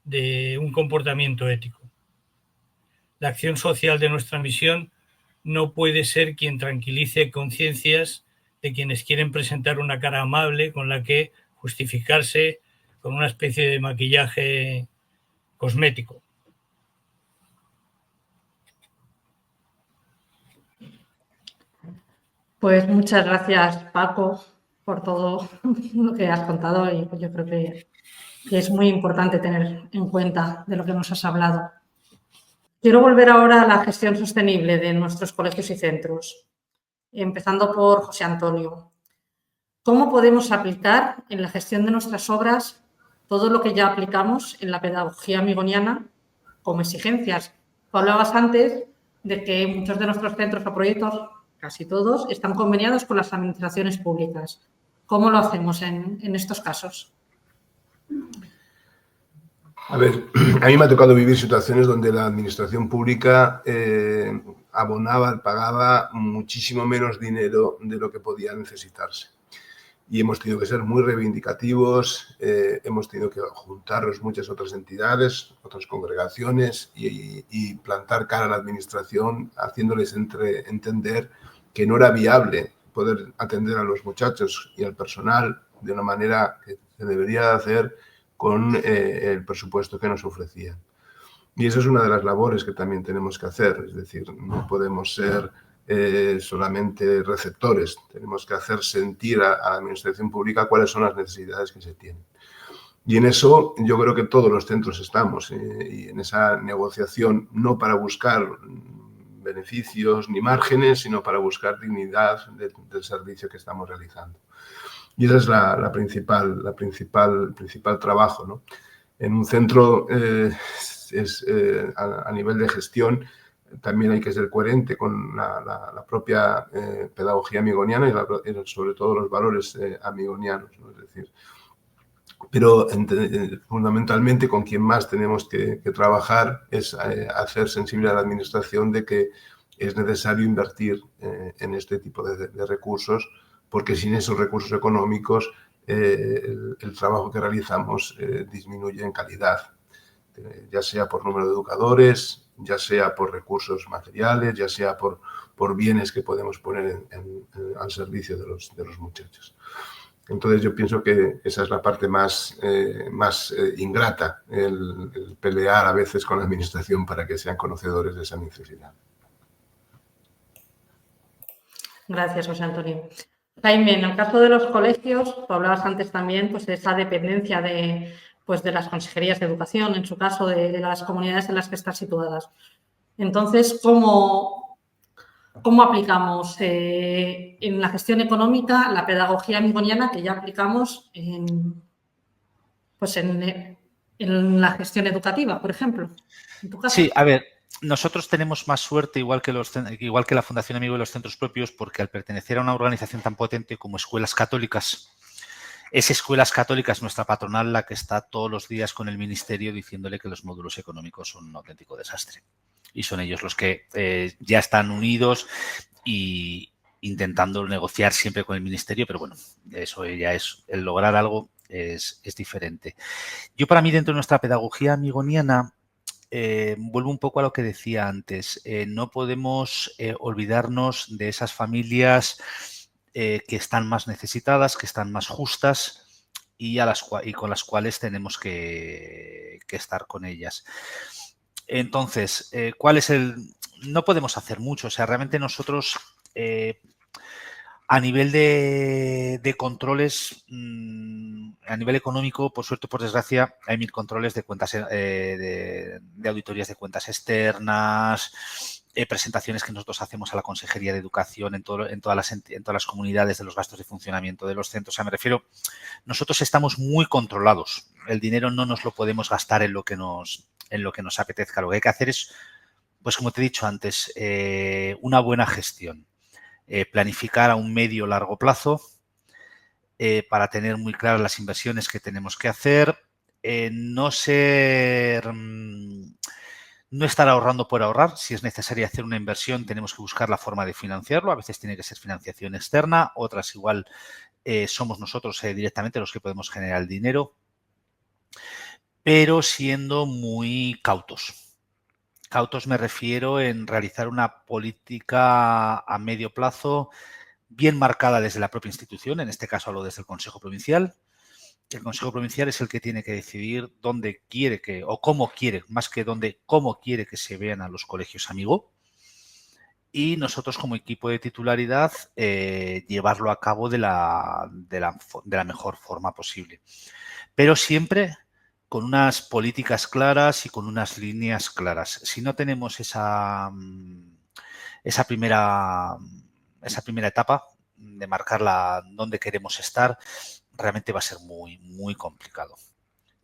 de un comportamiento ético. La acción social de nuestra misión no puede ser quien tranquilice conciencias de quienes quieren presentar una cara amable con la que justificarse con una especie de maquillaje cosmético. Pues muchas gracias, Paco, por todo lo que has contado y yo creo que es muy importante tener en cuenta de lo que nos has hablado. Quiero volver ahora a la gestión sostenible de nuestros colegios y centros, empezando por José Antonio. ¿Cómo podemos aplicar en la gestión de nuestras obras todo lo que ya aplicamos en la pedagogía amigoniana como exigencias? Tú hablabas antes de que muchos de nuestros centros o proyectos, casi todos, están conveniados con las administraciones públicas. ¿Cómo lo hacemos en estos casos? A ver, a mí me ha tocado vivir situaciones donde la administración pública pagaba muchísimo menos dinero de lo que podía necesitarse. Y hemos tenido que ser muy reivindicativos, hemos tenido que juntarnos muchas otras entidades, otras congregaciones y plantar cara a la administración, haciéndoles entender que no era viable poder atender a los muchachos y al personal de una manera que se debería hacer con el presupuesto que nos ofrecían. Y eso es una de las labores que también tenemos que hacer, es decir, no podemos ser solamente receptores, tenemos que hacer sentir a la administración pública cuáles son las necesidades que se tienen. Y en eso yo creo que todos los centros estamos, y en esa negociación no para buscar beneficios ni márgenes, sino para buscar dignidad del servicio que estamos realizando. Y ese es el principal trabajo, ¿no? En un centro a nivel de gestión también hay que ser coherente con la propia pedagogía amigoniana y sobre todo los valores amigonianos, ¿no? Es decir, Pero fundamentalmente con quien más tenemos que trabajar es hacer sensible a la Administración de que es necesario invertir en este tipo de recursos, porque sin esos recursos económicos el trabajo que realizamos disminuye en calidad, ya sea por número de educadores, ya sea por recursos materiales, ya sea por bienes que podemos poner al servicio de los muchachos. Entonces yo pienso que esa es la parte más ingrata, el pelear a veces con la Administración para que sean conocedores de esa necesidad. Gracias, José Antonio. Jaime, en el caso de los colegios, tú hablabas antes también pues, de esa dependencia de las consejerías de educación, en su caso, de las comunidades en las que están situadas. Entonces, ¿cómo aplicamos en la gestión económica la pedagogía amigoniana que ya aplicamos en la gestión educativa, por ejemplo? ¿En tu caso? Sí, a ver, nosotros tenemos más suerte, igual que la Fundación Amigo y los centros propios, porque al pertenecer a una organización tan potente como Escuelas Católicas, es Escuelas Católicas nuestra patronal la que está todos los días con el Ministerio diciéndole que los módulos económicos son un auténtico desastre. Y son ellos los que ya están unidos y intentando negociar siempre con el Ministerio, pero bueno, eso ya es, el lograr algo es diferente. Yo, para mí, dentro de nuestra pedagogía amigoniana, vuelvo un poco a lo que decía antes. No podemos olvidarnos de esas familias que están más necesitadas, que están más justas y con las cuales tenemos que estar con ellas. Entonces, ¿cuál es no podemos hacer mucho, o sea, realmente nosotros a nivel de controles, a nivel económico, por suerte o por desgracia, hay 1000 controles de cuentas, de auditorías de cuentas externas, presentaciones que nosotros hacemos a la Consejería de Educación en todas las comunidades de los gastos de funcionamiento de los centros. O sea, me refiero, nosotros estamos muy controlados. El dinero no nos lo podemos gastar en lo que nos apetezca. Lo que hay que hacer es, pues como te he dicho antes, una buena gestión. Planificar a un medio largo plazo para tener muy claras las inversiones que tenemos que hacer, no estar ahorrando por ahorrar. Si es necesario hacer una inversión, tenemos que buscar la forma de financiarlo. A veces tiene que ser financiación externa, otras igual somos nosotros directamente los que podemos generar el dinero, pero siendo muy cautos. Cautos me refiero en realizar una política a medio plazo bien marcada desde la propia institución, en este caso hablo desde el Consejo Provincial. El Consejo Provincial es el que tiene que decidir dónde quiere cómo quiere, más que dónde, cómo quiere que se vean a los colegios amigo. Y nosotros, como equipo de titularidad, llevarlo a cabo de la mejor forma posible. Pero siempre con unas políticas claras y con unas líneas claras. Si no tenemos esa primera etapa de marcar dónde queremos estar, realmente va a ser muy, muy complicado.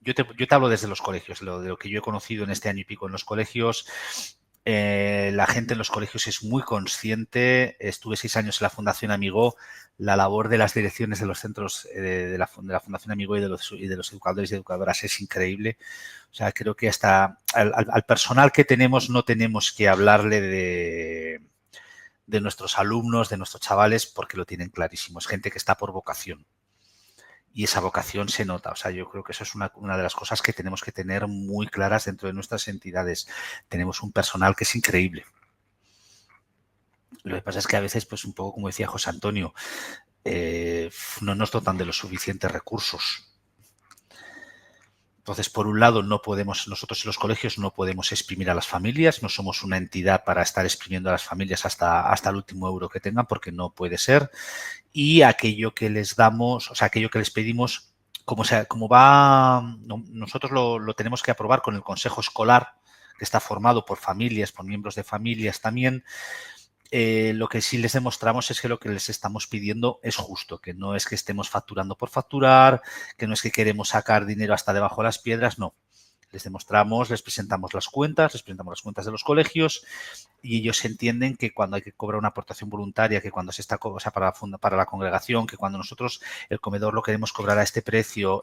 Yo te hablo desde los colegios, de lo que yo he conocido en este año y pico en los colegios. La gente en los colegios es muy consciente. Estuve 6 años en la Fundación Amigo. La labor de las direcciones de los centros de la Fundación Amigo y de los educadores y educadoras es increíble. O sea, creo que hasta al personal que tenemos no tenemos que hablarle de nuestros alumnos, de nuestros chavales, porque lo tienen clarísimo. Es gente que está por vocación. Y esa vocación se nota. O sea, yo creo que eso es una de las cosas que tenemos que tener muy claras dentro de nuestras entidades. Tenemos un personal que es increíble. Lo que pasa es que a veces, pues un poco como decía José Antonio, no nos dotan de los suficientes recursos. Entonces, por un lado, nosotros en los colegios no podemos exprimir a las familias, no somos una entidad para estar exprimiendo a las familias hasta el último euro que tengan, porque no puede ser. Y aquello que les damos, o sea, aquello que les pedimos, nosotros lo tenemos que aprobar con el Consejo Escolar, que está formado por familias, por miembros de familias también. Lo que sí les demostramos es que lo que les estamos pidiendo es justo, que no es que estemos facturando por facturar, que no es que queremos sacar dinero hasta debajo de las piedras, no. Les demostramos, les presentamos las cuentas de los colegios y ellos entienden que cuando hay que cobrar una aportación voluntaria, que cuando se está, o sea, para la congregación, que cuando nosotros el comedor lo queremos cobrar a este precio,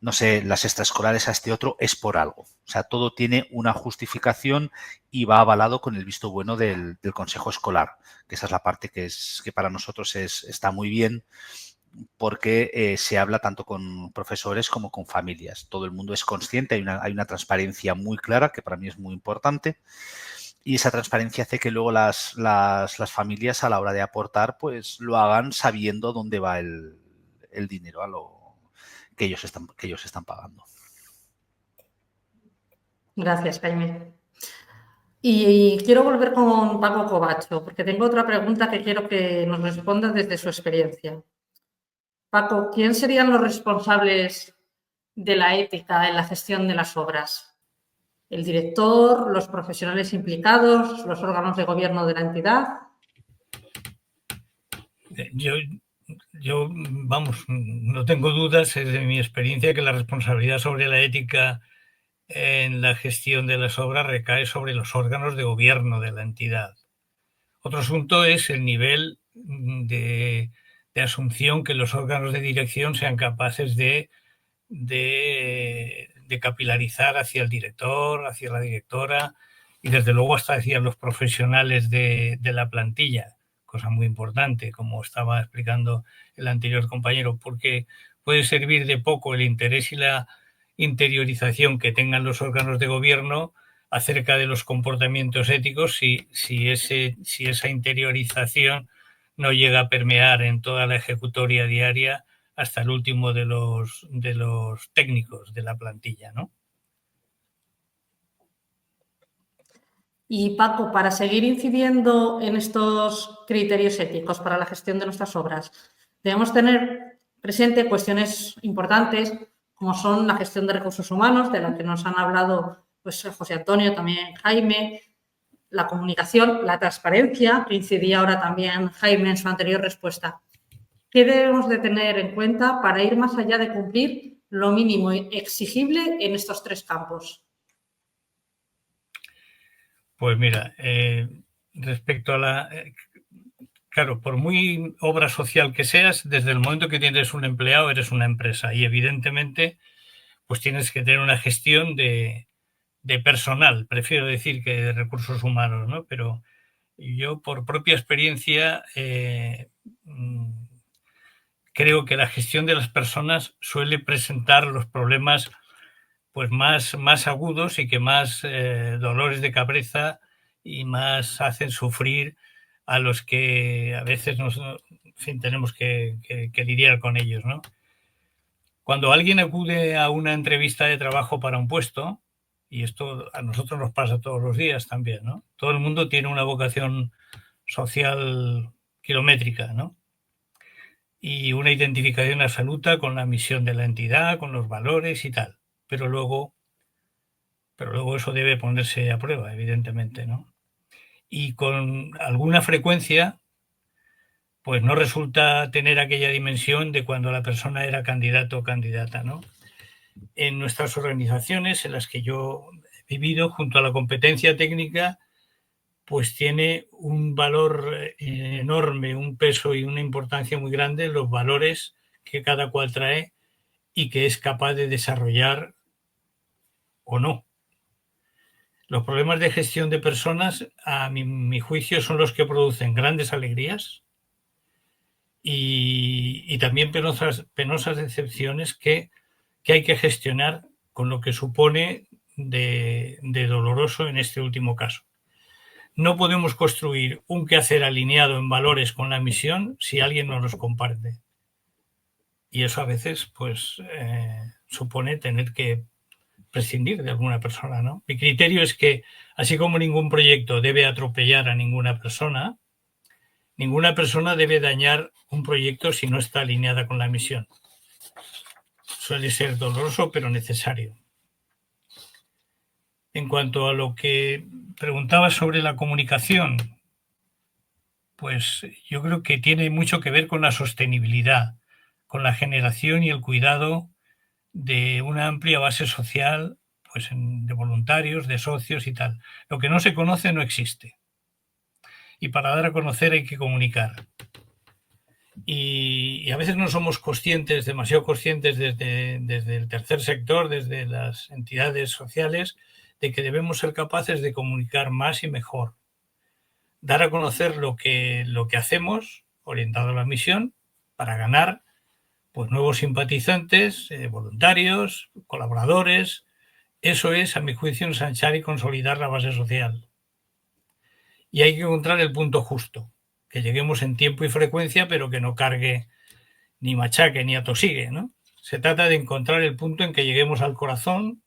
no sé, las extraescolares a este otro, es por algo. O sea, todo tiene una justificación y va avalado con el visto bueno del consejo escolar, que esa es la parte que para nosotros está muy bien, porque se habla tanto con profesores como con familias. Todo el mundo es consciente, hay una transparencia muy clara, que para mí es muy importante, y esa transparencia hace que luego las familias, a la hora de aportar, pues lo hagan sabiendo dónde va el dinero a lo que ellos están pagando. Gracias, Jaime. Y quiero volver con Paco Covacho, porque tengo otra pregunta que quiero que nos responda desde su experiencia. Paco, ¿quién serían los responsables de la ética en la gestión de las obras? ¿El director, los profesionales implicados, los órganos de gobierno de la entidad? Yo, vamos, no tengo dudas desde mi experiencia que la responsabilidad sobre la ética en la gestión de las obras recae sobre los órganos de gobierno de la entidad. Otro asunto es el nivel de asunción que los órganos de dirección sean capaces de capilarizar hacia el director, hacia la directora y desde luego hasta hacia los profesionales de la plantilla, cosa muy importante, como estaba explicando el anterior compañero, porque puede servir de poco el interés y la interiorización que tengan los órganos de gobierno acerca de los comportamientos éticos si esa interiorización no llega a permear en toda la ejecutoria diaria hasta el último de los técnicos de la plantilla, ¿no? Y Paco, para seguir incidiendo en estos criterios éticos para la gestión de nuestras obras, debemos tener presente cuestiones importantes como son la gestión de recursos humanos, de la que nos han hablado pues, José Antonio, también Jaime, la comunicación, la transparencia, que incidía ahora también Jaime en su anterior respuesta. ¿Qué debemos de tener en cuenta para ir más allá de cumplir lo mínimo exigible en estos tres campos? Pues mira, respecto a claro, por muy obra social que seas, desde el momento que tienes un empleado eres una empresa y evidentemente pues tienes que tener una gestión de personal, prefiero decir que de recursos humanos, ¿no? Pero yo por propia experiencia creo que la gestión de las personas suele presentar los problemas pues más agudos y que más dolores de cabeza y más hacen sufrir a los que a veces tenemos que lidiar con ellos, ¿no? Cuando alguien acude a una entrevista de trabajo para un puesto, y esto a nosotros nos pasa todos los días también, ¿no? Todo el mundo tiene una vocación social kilométrica, ¿no? Y una identificación absoluta con la misión de la entidad, con los valores y tal. Pero luego eso debe ponerse a prueba, evidentemente, ¿no? Y con alguna frecuencia, pues no resulta tener aquella dimensión de cuando la persona era candidato o candidata, ¿no? En nuestras organizaciones en las que yo he vivido, junto a la competencia técnica, pues tiene un valor enorme, un peso y una importancia muy grande los valores que cada cual trae y que es capaz de desarrollar o no. Los problemas de gestión de personas, a mi juicio, son los que producen grandes alegrías y también penosas decepciones que hay que gestionar con lo que supone de doloroso en este último caso. No podemos construir un quehacer alineado en valores con la misión si alguien no los comparte. Y eso a veces pues supone tener que prescindir de alguna persona, ¿no? Mi criterio es que, así como ningún proyecto debe atropellar a ninguna persona debe dañar un proyecto si no está alineada con la misión. Suele ser doloroso, pero necesario. En cuanto a lo que preguntaba sobre la comunicación, pues yo creo que tiene mucho que ver con la sostenibilidad, con la generación y el cuidado de una amplia base social, pues de voluntarios, de socios y tal. Lo que no se conoce no existe. Y para dar a conocer hay que comunicar. Y a veces no somos conscientes, demasiado conscientes desde el tercer sector, desde las entidades sociales, de que debemos ser capaces de comunicar más y mejor. Dar a conocer lo que hacemos, orientado a la misión, para ganar pues nuevos simpatizantes, voluntarios, colaboradores. Eso es, a mi juicio, ensanchar y consolidar la base social. Y hay que encontrar el punto justo, que lleguemos en tiempo y frecuencia, pero que no cargue ni machaque ni atosigue, ¿no? Se trata de encontrar el punto en que lleguemos al corazón,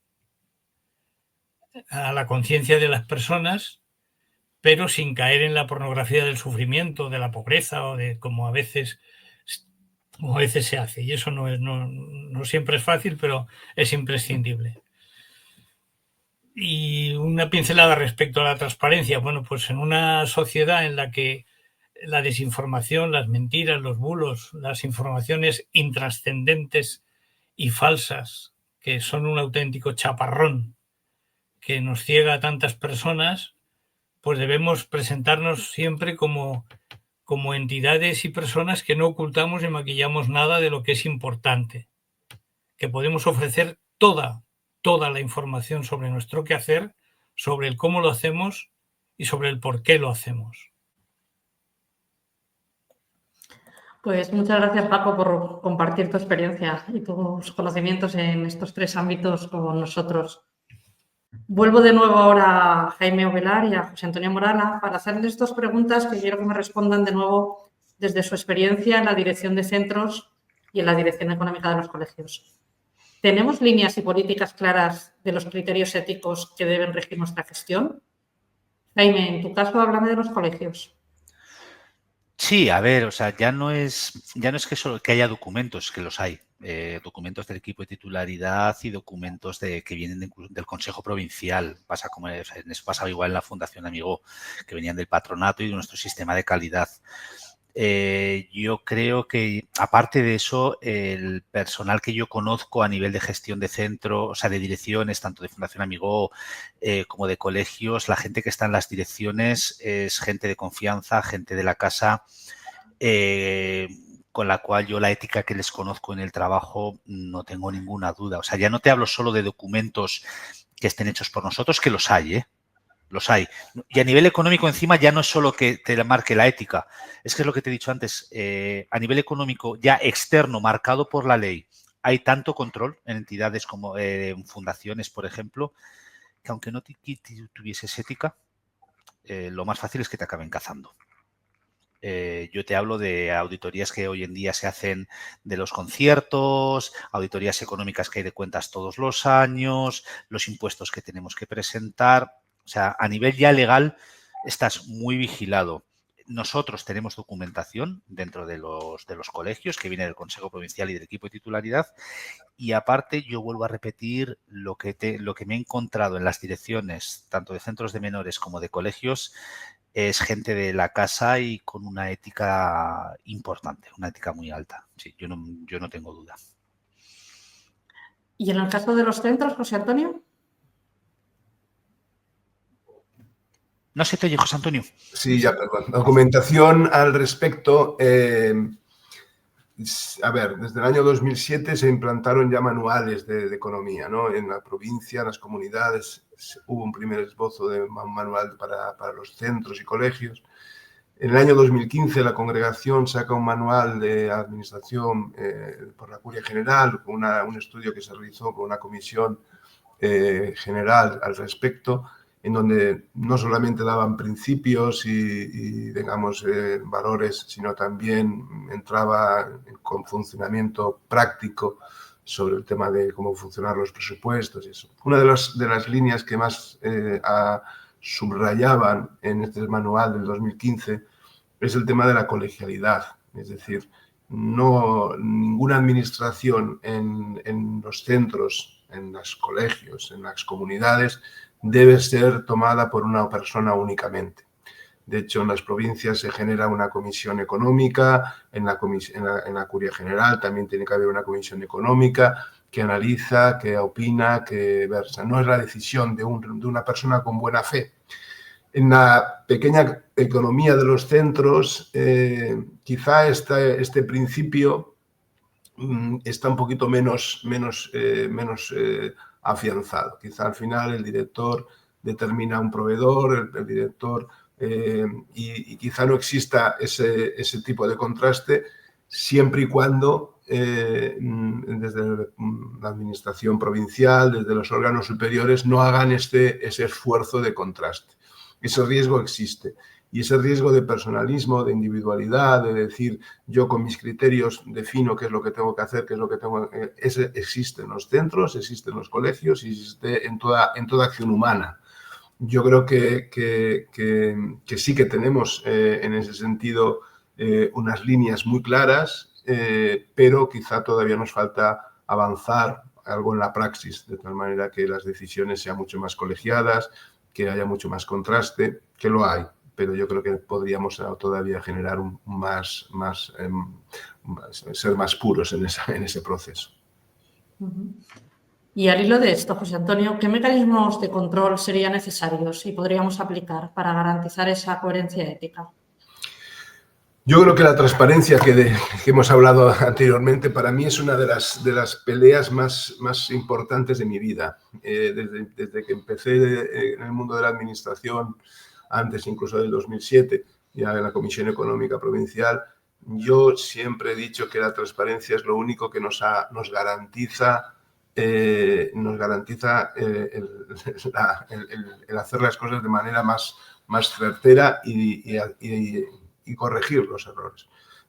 a la conciencia de las personas, pero sin caer en la pornografía del sufrimiento, de la pobreza o de como a veces se hace. Y eso no siempre es fácil, pero es imprescindible. Y una pincelada respecto a la transparencia. Bueno, pues en una sociedad en la que la desinformación, las mentiras, los bulos, las informaciones intrascendentes y falsas, que son un auténtico chaparrón que nos ciega a tantas personas, pues debemos presentarnos siempre como entidades y personas que no ocultamos ni maquillamos nada de lo que es importante, que podemos ofrecer toda la información sobre nuestro quehacer, sobre el cómo lo hacemos y sobre el por qué lo hacemos. Pues muchas gracias, Paco, por compartir tu experiencia y tus conocimientos en estos 3 ámbitos con nosotros. Vuelvo de nuevo ahora a Jaime Ovelar y a José Antonio Morala para hacerles 2 preguntas que quiero que me respondan de nuevo desde su experiencia en la dirección de centros y en la dirección económica de los colegios. ¿Tenemos líneas y políticas claras de los criterios éticos que deben regir nuestra gestión? Jaime, en tu caso, háblame de los colegios. Sí, a ver, o sea, ya no es que haya documentos, que los hay, documentos del equipo de titularidad y documentos que vienen del Consejo Provincial. Pasa como eso pasaba igual en la Fundación Amigó, que venían del patronato y de nuestro sistema de calidad. Yo creo que, aparte de eso, el personal que yo conozco a nivel de gestión de centro, o sea, de direcciones, tanto de Fundación Amigó como de colegios, la gente que está en las direcciones es gente de confianza, gente de la casa, con la cual yo la ética que les conozco en el trabajo no tengo ninguna duda. O sea, ya no te hablo solo de documentos que estén hechos por nosotros, que los hay, los hay. Y a nivel económico encima ya no es solo que te marque la ética, es que es lo que te he dicho antes, a nivel económico ya externo, marcado por la ley, hay tanto control en entidades como en fundaciones, por ejemplo, que aunque no tuvieses ética, lo más fácil es que te acaben cazando. Yo te hablo de auditorías que hoy en día se hacen de los conciertos, auditorías económicas que hay de cuentas todos los años, los impuestos que tenemos que presentar. O sea, a nivel ya legal estás muy vigilado. Nosotros tenemos documentación dentro de los colegios que viene del Consejo Provincial y del equipo de titularidad, y aparte yo vuelvo a repetir lo que me he encontrado en las direcciones tanto de centros de menores como de colegios. Es gente de la casa y con una ética importante, una ética muy alta. Sí, yo no tengo duda. ¿Y en el caso de los centros, José Antonio? No se te oye, José Antonio. Sí, ya, perdón. Documentación al respecto. A ver, desde el año 2007 se implantaron ya manuales de economía, ¿no? En la provincia, en las comunidades, hubo un primer esbozo de manual para los centros y colegios. En el año 2015 la congregación saca un manual de administración por la Curia General, un estudio que se realizó con una comisión general al respecto, en donde no solamente daban principios y digamos, valores, sino también entraba con funcionamiento práctico sobre el tema de cómo funcionar los presupuestos y eso. Una de las líneas que más subrayaban en este manual del 2015 es el tema de la colegialidad, es decir, ninguna administración en los centros, en los colegios, en las comunidades, debe ser tomada por una persona únicamente. De hecho, en las provincias se genera una comisión económica, en la Curia General también tiene que haber una comisión económica que analiza, que opina, que versa. No es la decisión de una persona con buena fe. En la pequeña economía de los centros, quizá este principio está un poquito menos afianzado. Quizá al final el director determina un proveedor, el director, y quizá no exista ese tipo de contraste siempre y cuando desde la administración provincial, desde los órganos superiores, no hagan ese esfuerzo de contraste. Ese riesgo existe. Y ese riesgo de personalismo, de individualidad, de decir yo con mis criterios defino qué es lo que tengo que hacer, qué es lo que tengo que hacer, ese existe en los centros, existe en los colegios y existe en toda acción humana. Yo creo que sí que tenemos en ese sentido unas líneas muy claras, pero quizá todavía nos falta avanzar algo en la praxis, de tal manera que las decisiones sean mucho más colegiadas, que haya mucho más contraste, que lo hay, pero yo creo que podríamos todavía generar ser más puros en ese proceso. Y al hilo de esto, José Antonio, ¿qué mecanismos de control serían necesarios y podríamos aplicar para garantizar esa coherencia ética? Yo creo que la transparencia que hemos hablado anteriormente para mí es una de las peleas más importantes de mi vida. Desde que empecé en el mundo de la administración, antes incluso del 2007, ya en la Comisión Económica Provincial, yo siempre he dicho que la transparencia es lo único que nos garantiza el hacer las cosas de manera más certera y corregir los errores.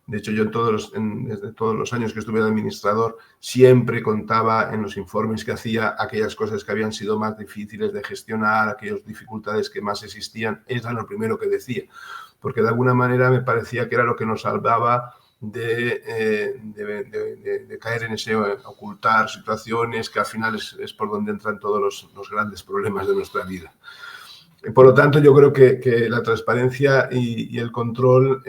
De hecho, yo desde todos los años que estuve de administrador siempre contaba en los informes que hacía aquellas cosas que habían sido más difíciles de gestionar, aquellas dificultades que más existían, era lo primero que decía, porque de alguna manera me parecía que era lo que nos salvaba de caer en ese ocultar situaciones que al final es por donde entran todos los grandes problemas de nuestra vida. Por lo tanto, yo creo que la transparencia y el control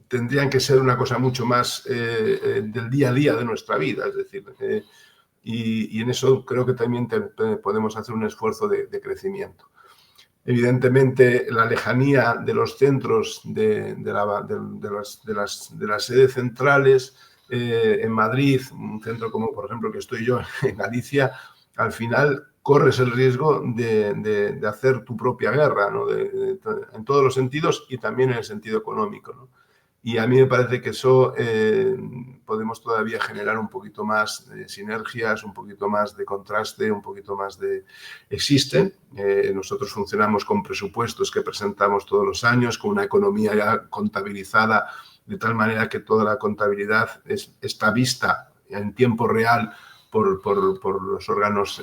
tendrían que ser una cosa mucho más del día a día de nuestra vida. Es decir, y en eso creo que también podemos hacer un esfuerzo de crecimiento. Evidentemente, la lejanía de los centros de las sedes centrales en Madrid, un centro como, por ejemplo, que estoy yo en Galicia, al final corres el riesgo de hacer tu propia guerra, ¿no? En todos los sentidos y también en el sentido económico, ¿no? Y a mí me parece que eso podemos todavía generar un poquito más de sinergias, un poquito más de contraste, un poquito más de... Existen. Nosotros funcionamos con presupuestos que presentamos todos los años, con una economía ya contabilizada, de tal manera que toda la contabilidad está vista en tiempo real por los órganos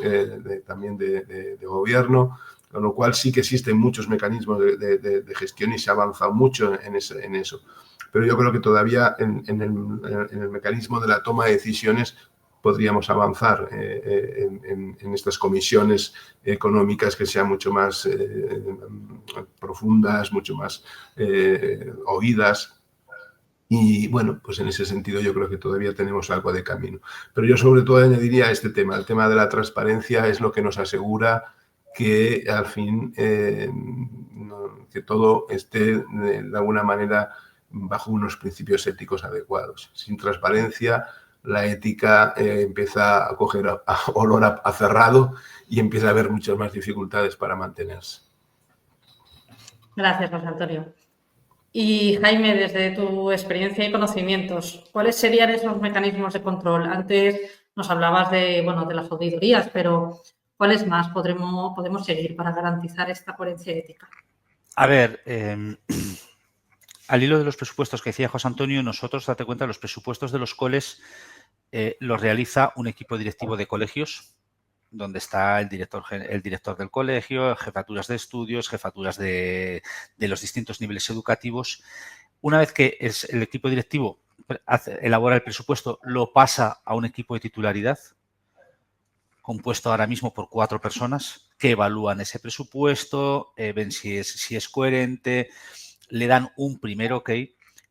también de gobierno, con lo cual sí que existen muchos mecanismos de gestión y se ha avanzado mucho en eso. Pero yo creo que todavía en el mecanismo de la toma de decisiones podríamos avanzar en estas comisiones económicas que sean mucho más profundas, mucho más oídas. Y bueno, pues en ese sentido yo creo que todavía tenemos algo de camino. Pero yo sobre todo añadiría este tema, el tema de la transparencia es lo que nos asegura que al fin que todo esté de alguna manera bajo unos principios éticos adecuados. Sin transparencia, la ética empieza a coger olor a cerrado y empieza a haber muchas más dificultades para mantenerse. Gracias, José Antonio. Y Jaime, desde tu experiencia y conocimientos, ¿cuáles serían esos mecanismos de control? Antes nos hablabas de las auditorías, pero ¿cuáles más podemos seguir para garantizar esta coherencia ética? A ver, al hilo de los presupuestos que decía José Antonio, nosotros, date cuenta, los presupuestos de los coles los realiza un equipo directivo de colegios, donde está el director del colegio, jefaturas de estudios, jefaturas de los distintos niveles educativos. Una vez que el equipo directivo elabora el presupuesto, lo pasa a un equipo de titularidad, compuesto ahora mismo por 4 personas, que evalúan ese presupuesto, ven si es coherente, le dan un primer ok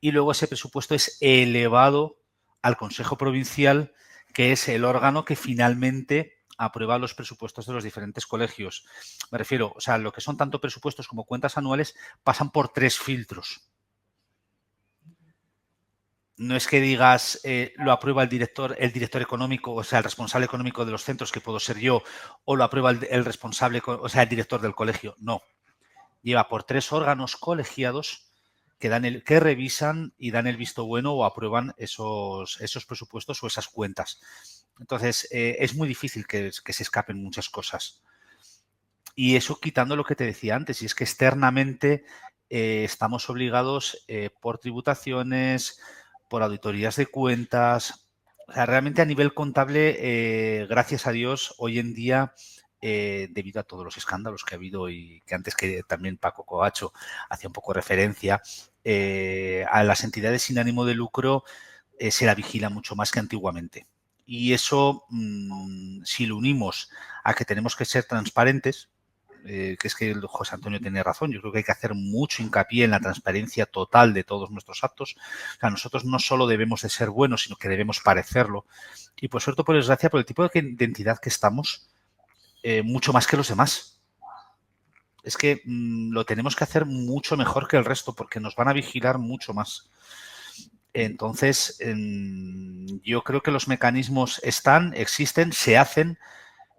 y luego ese presupuesto es elevado al Consejo Provincial, que es el órgano que finalmente aprueba los presupuestos de los diferentes colegios. Me refiero, o sea, lo que son tanto presupuestos como cuentas anuales pasan por 3 filtros. No es que digas lo aprueba el director económico, o sea, el responsable económico de los centros, que puedo ser yo, o lo aprueba el responsable, o sea, el director del colegio. No. Lleva por 3 órganos colegiados que revisan y dan el visto bueno o aprueban esos presupuestos o esas cuentas. Entonces, es muy difícil que se escapen muchas cosas. Y eso quitando lo que te decía antes, y es que externamente estamos obligados por tributaciones, por auditorías de cuentas. O sea, realmente a nivel contable, gracias a Dios, hoy en día, debido a todos los escándalos que ha habido y que antes que también Paco Covacho hacía un poco referencia, a las entidades sin ánimo de lucro se la vigila mucho más que antiguamente. Y eso, si lo unimos a que tenemos que ser transparentes, que es que José Antonio tiene razón, yo creo que hay que hacer mucho hincapié en la transparencia total de todos nuestros actos. O sea, nosotros no solo debemos de ser buenos, sino que debemos parecerlo. Y por suerte, por desgracia, por el tipo de entidad que estamos, mucho más que los demás. Es que lo tenemos que hacer mucho mejor que el resto porque nos van a vigilar mucho más. Entonces, yo creo que los mecanismos existen, se hacen,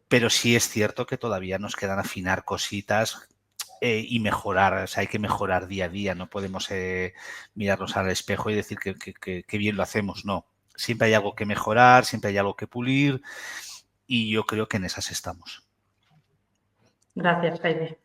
pero sí es cierto que todavía nos quedan afinar cositas y mejorar. O sea, hay que mejorar día a día. No podemos mirarnos al espejo y decir que bien lo hacemos. No. Siempre hay algo que mejorar, siempre hay algo que pulir y yo creo que en esas estamos. Gracias, Jaime.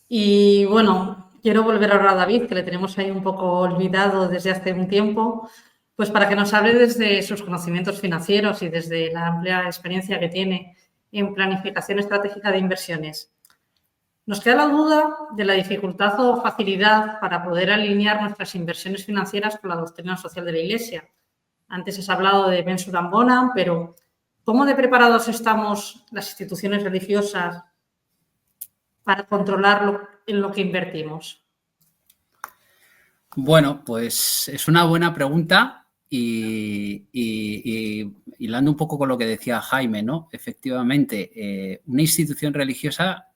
Y bueno, quiero volver ahora a David, que le tenemos ahí un poco olvidado desde hace un tiempo, pues para que nos hable desde sus conocimientos financieros y desde la amplia experiencia que tiene en planificación estratégica de inversiones. Nos queda la duda de la dificultad o facilidad para poder alinear nuestras inversiones financieras con la doctrina social de la Iglesia. Antes has hablado de Mensura Bona, pero ¿cómo de preparados estamos las instituciones religiosas para controlar en lo que invertimos? Bueno, pues es una buena pregunta y hilando un poco con lo que decía Jaime, ¿no? Efectivamente, una institución religiosa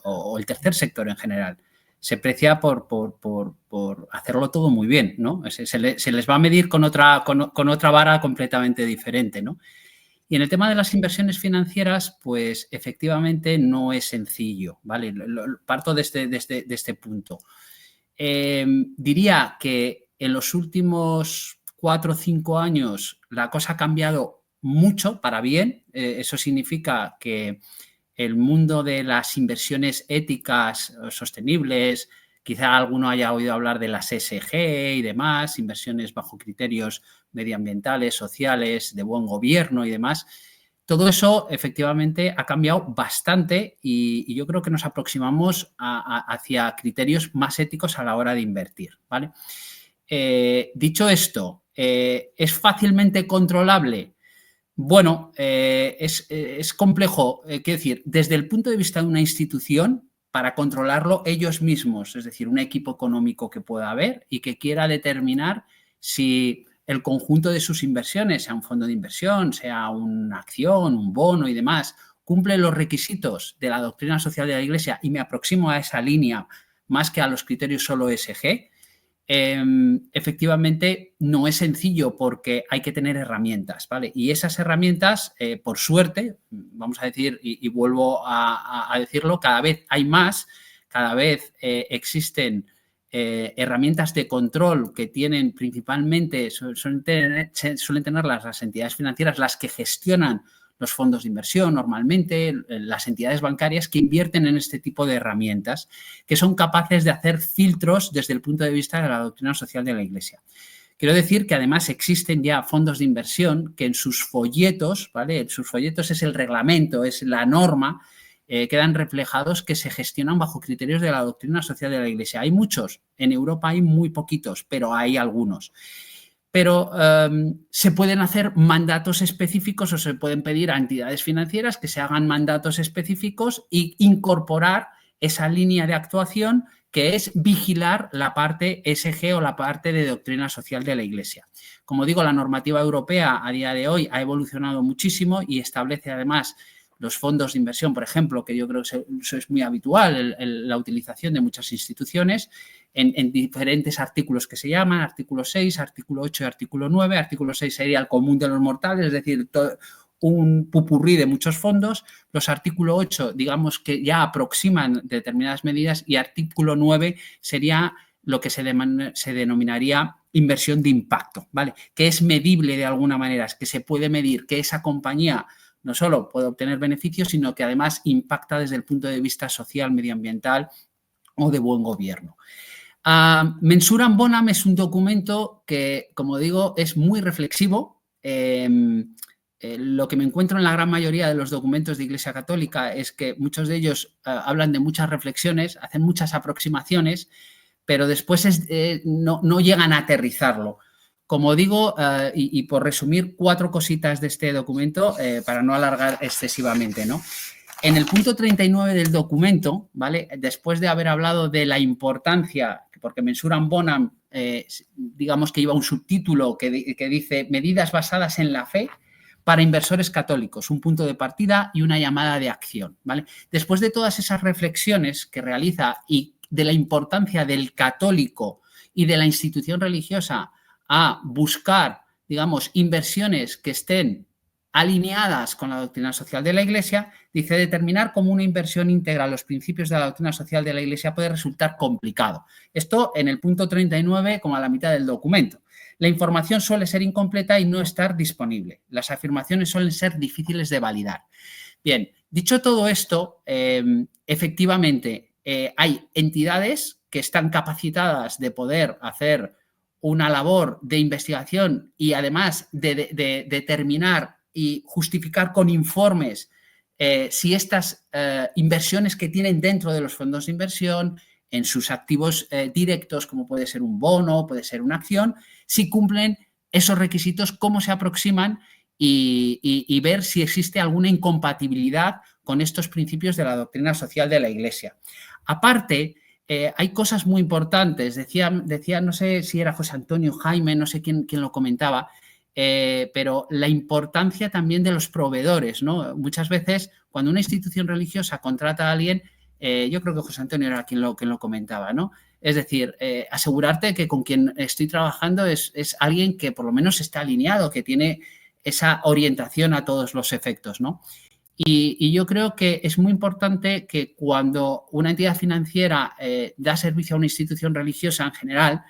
o el tercer sector en general se precia por hacerlo todo muy bien, ¿no? Se les va a medir con otra vara completamente diferente, ¿no? Y en el tema de las inversiones financieras, pues efectivamente no es sencillo, ¿vale? Parto de este punto. Diría que en los últimos 4 o 5 años la cosa ha cambiado mucho para bien. Eso significa que el mundo de las inversiones éticas, sostenibles, quizá alguno haya oído hablar de las ESG y demás, inversiones bajo criterios medioambientales, sociales, de buen gobierno y demás. Todo eso efectivamente ha cambiado bastante y yo creo que nos aproximamos hacia criterios más éticos a la hora de invertir, ¿vale? Dicho esto, ¿es fácilmente controlable? Bueno, es complejo, quiero decir, desde el punto de vista de una institución, para controlarlo ellos mismos, es decir, un equipo económico que pueda haber y que quiera determinar si el conjunto de sus inversiones, sea un fondo de inversión, sea una acción, un bono y demás, cumple los requisitos de la doctrina social de la Iglesia y me aproximo a esa línea más que a los criterios solo ESG, efectivamente no es sencillo porque hay que tener herramientas, ¿vale? Y esas herramientas, por suerte, vamos a decir, y vuelvo a decirlo, cada vez hay más, cada vez existen herramientas de control que tienen principalmente, suelen tener las entidades financieras, las que gestionan los fondos de inversión normalmente, las entidades bancarias que invierten en este tipo de herramientas, que son capaces de hacer filtros desde el punto de vista de la doctrina social de la Iglesia. Quiero decir que además existen ya fondos de inversión que en sus folletos, ¿vale? En sus folletos es el reglamento, es la norma, quedan reflejados que se gestionan bajo criterios de la doctrina social de la Iglesia. Hay muchos, en Europa hay muy poquitos, pero hay algunos. Pero se pueden hacer mandatos específicos o se pueden pedir a entidades financieras que se hagan mandatos específicos e incorporar esa línea de actuación que es vigilar la parte ESG o la parte de doctrina social de la Iglesia. Como digo, la normativa europea a día de hoy ha evolucionado muchísimo y establece además los fondos de inversión, por ejemplo, que yo creo que eso es muy habitual, la utilización de muchas instituciones en diferentes artículos que se llaman, artículo 6, artículo 8 y artículo 9. Artículo 6 sería el común de los mortales, es decir, un pupurrí de muchos fondos. Los artículo 8, digamos que ya aproximan determinadas medidas, y artículo 9 sería lo que se denominaría inversión de impacto, ¿vale? Que es medible de alguna manera, que se puede medir que esa compañía no solo puede obtener beneficios, sino que además impacta desde el punto de vista social, medioambiental o de buen gobierno. Mensuram Bonam es un documento que, como digo, es muy reflexivo. Lo que me encuentro en la gran mayoría de los documentos de Iglesia Católica es que muchos de ellos hablan de muchas reflexiones, hacen muchas aproximaciones, pero después no llegan a aterrizarlo. Como digo, y por resumir 4 cositas de este documento para no alargar excesivamente, ¿no? En el punto 39 del documento, ¿vale? Después de haber hablado de la importancia, porque Mensuram Bonam, digamos que lleva un subtítulo que dice medidas basadas en la fe para inversores católicos, un punto de partida y una llamada de acción, ¿vale? Después de todas esas reflexiones que realiza y de la importancia del católico y de la institución religiosa a buscar, digamos, inversiones que estén alineadas con la doctrina social de la Iglesia, dice: determinar como una inversión íntegra los principios de la doctrina social de la Iglesia puede resultar complicado. Esto en el punto 39, como a la mitad del documento. La información suele ser incompleta y no estar disponible. Las afirmaciones suelen ser difíciles de validar. Bien, dicho todo esto, efectivamente hay entidades que están capacitadas de poder hacer una labor de investigación y además de determinar y justificar con informes si estas inversiones que tienen dentro de los fondos de inversión, en sus activos directos, como puede ser un bono, puede ser una acción, si cumplen esos requisitos, cómo se aproximan y ver si existe alguna incompatibilidad con estos principios de la doctrina social de la Iglesia. Aparte, hay cosas muy importantes. Decía, no sé si era José Antonio Jaime, no sé quién lo comentaba, pero la importancia también de los proveedores, ¿no? Muchas veces, cuando una institución religiosa contrata a alguien, yo creo que José Antonio era quien lo comentaba, ¿no? Es decir, asegurarte que con quien estoy trabajando es alguien que por lo menos está alineado, que tiene esa orientación a todos los efectos, ¿no? Y yo creo que es muy importante que cuando una entidad financiera da servicio a una institución religiosa en general,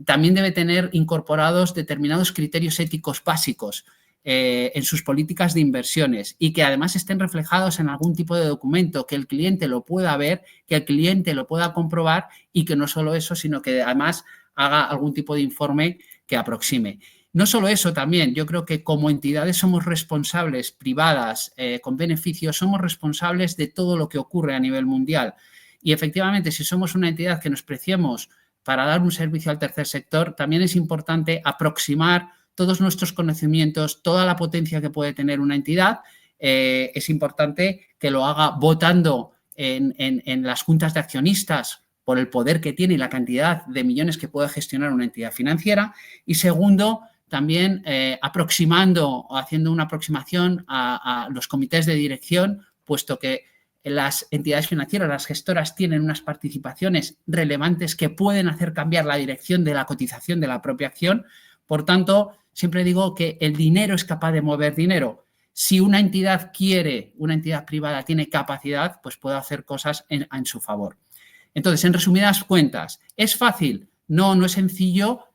también debe tener incorporados determinados criterios éticos básicos en sus políticas de inversiones y que además estén reflejados en algún tipo de documento, que el cliente lo pueda ver, que el cliente lo pueda comprobar y que no solo eso, sino que además haga algún tipo de informe que aproxime. No solo eso, también yo creo que como entidades somos responsables privadas con beneficios, somos responsables de todo lo que ocurre a nivel mundial. Y efectivamente, si somos una entidad que nos preciemos para dar un servicio al tercer sector, también es importante aproximar todos nuestros conocimientos, toda la potencia que puede tener una entidad. Es importante que lo haga votando en las juntas de accionistas por el poder que tiene y la cantidad de millones que puede gestionar una entidad financiera. Y segundo, también aproximando o haciendo una aproximación a los comités de dirección, puesto que las entidades financieras, las gestoras, tienen unas participaciones relevantes que pueden hacer cambiar la dirección de la cotización de la propia acción. Por tanto, siempre digo que el dinero es capaz de mover dinero. Si una entidad quiere, una entidad privada tiene capacidad, pues puede hacer cosas en su favor. Entonces, en resumidas cuentas, ¿es fácil? No, no es sencillo,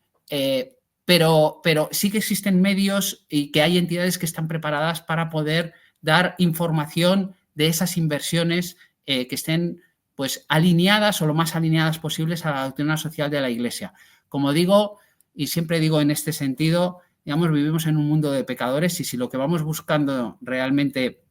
pero sí que existen medios y que hay entidades que están preparadas para poder dar información de esas inversiones que estén pues alineadas o lo más alineadas posibles a la doctrina social de la Iglesia. Como digo, y siempre digo en este sentido, digamos, vivimos en un mundo de pecadores y si lo que vamos buscando realmente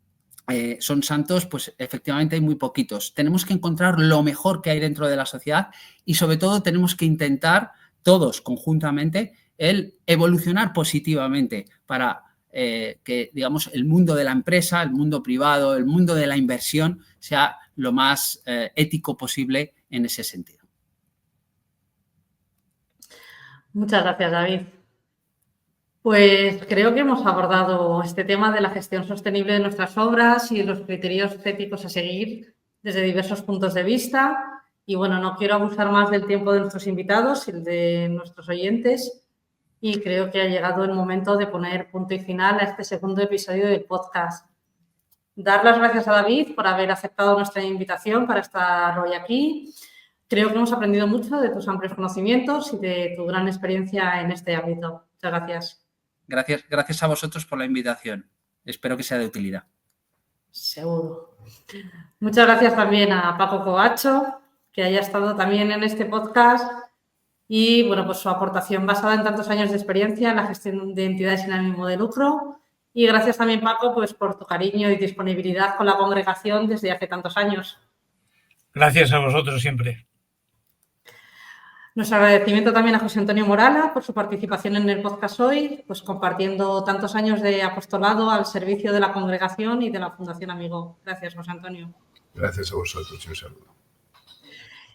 son santos, pues efectivamente hay muy poquitos. Tenemos que encontrar lo mejor que hay dentro de la sociedad y sobre todo tenemos que intentar todos conjuntamente el evolucionar positivamente para que, digamos, el mundo de la empresa, el mundo privado, el mundo de la inversión sea lo más ético posible en ese sentido. Muchas gracias, David. Pues creo que hemos abordado este tema de la gestión sostenible de nuestras obras y los criterios éticos a seguir desde diversos puntos de vista. Y bueno, no quiero abusar más del tiempo de nuestros invitados y de nuestros oyentes. Y creo que ha llegado el momento de poner punto y final a este segundo episodio del podcast. Dar las gracias a David por haber aceptado nuestra invitación para estar hoy aquí. Creo que hemos aprendido mucho de tus amplios conocimientos y de tu gran experiencia en este ámbito. Muchas gracias. Gracias a vosotros por la invitación. Espero que sea de utilidad. Seguro. Muchas gracias también a Paco Covacho, que haya estado también en este podcast y, bueno, pues su aportación basada en tantos años de experiencia en la gestión de entidades sin ánimo de lucro. Y gracias también, Paco, pues por tu cariño y disponibilidad con la congregación desde hace tantos años. Gracias a vosotros siempre. Nuestro agradecimiento también a José Antonio Morala por su participación en el podcast hoy, pues compartiendo tantos años de apostolado al servicio de la congregación y de la Fundación Amigo. Gracias, José Antonio. Gracias a vosotros y un saludo.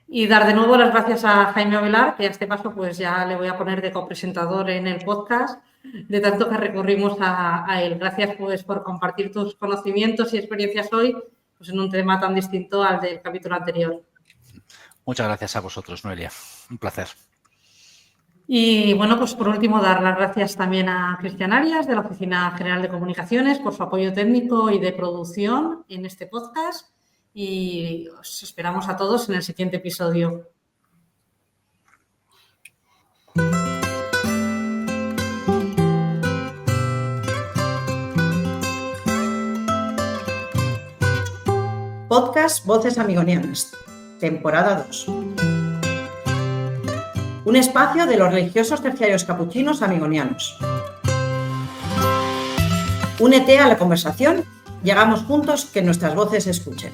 Y dar de nuevo las gracias a Jaime Avelar, que a este paso pues ya le voy a poner de copresentador en el podcast, de tanto que recurrimos a él. Gracias pues por compartir tus conocimientos y experiencias hoy pues en un tema tan distinto al del capítulo anterior. Muchas gracias a vosotros, Noelia. Un placer. Y bueno, pues por último dar las gracias también a Cristian Arias de la Oficina General de Comunicaciones por su apoyo técnico y de producción en este podcast y os esperamos a todos en el siguiente episodio. Podcast Voces Amigonianas, temporada 2. Un espacio de los religiosos terciarios capuchinos amigonianos. Únete a la conversación y hagamos juntos que nuestras voces se escuchen.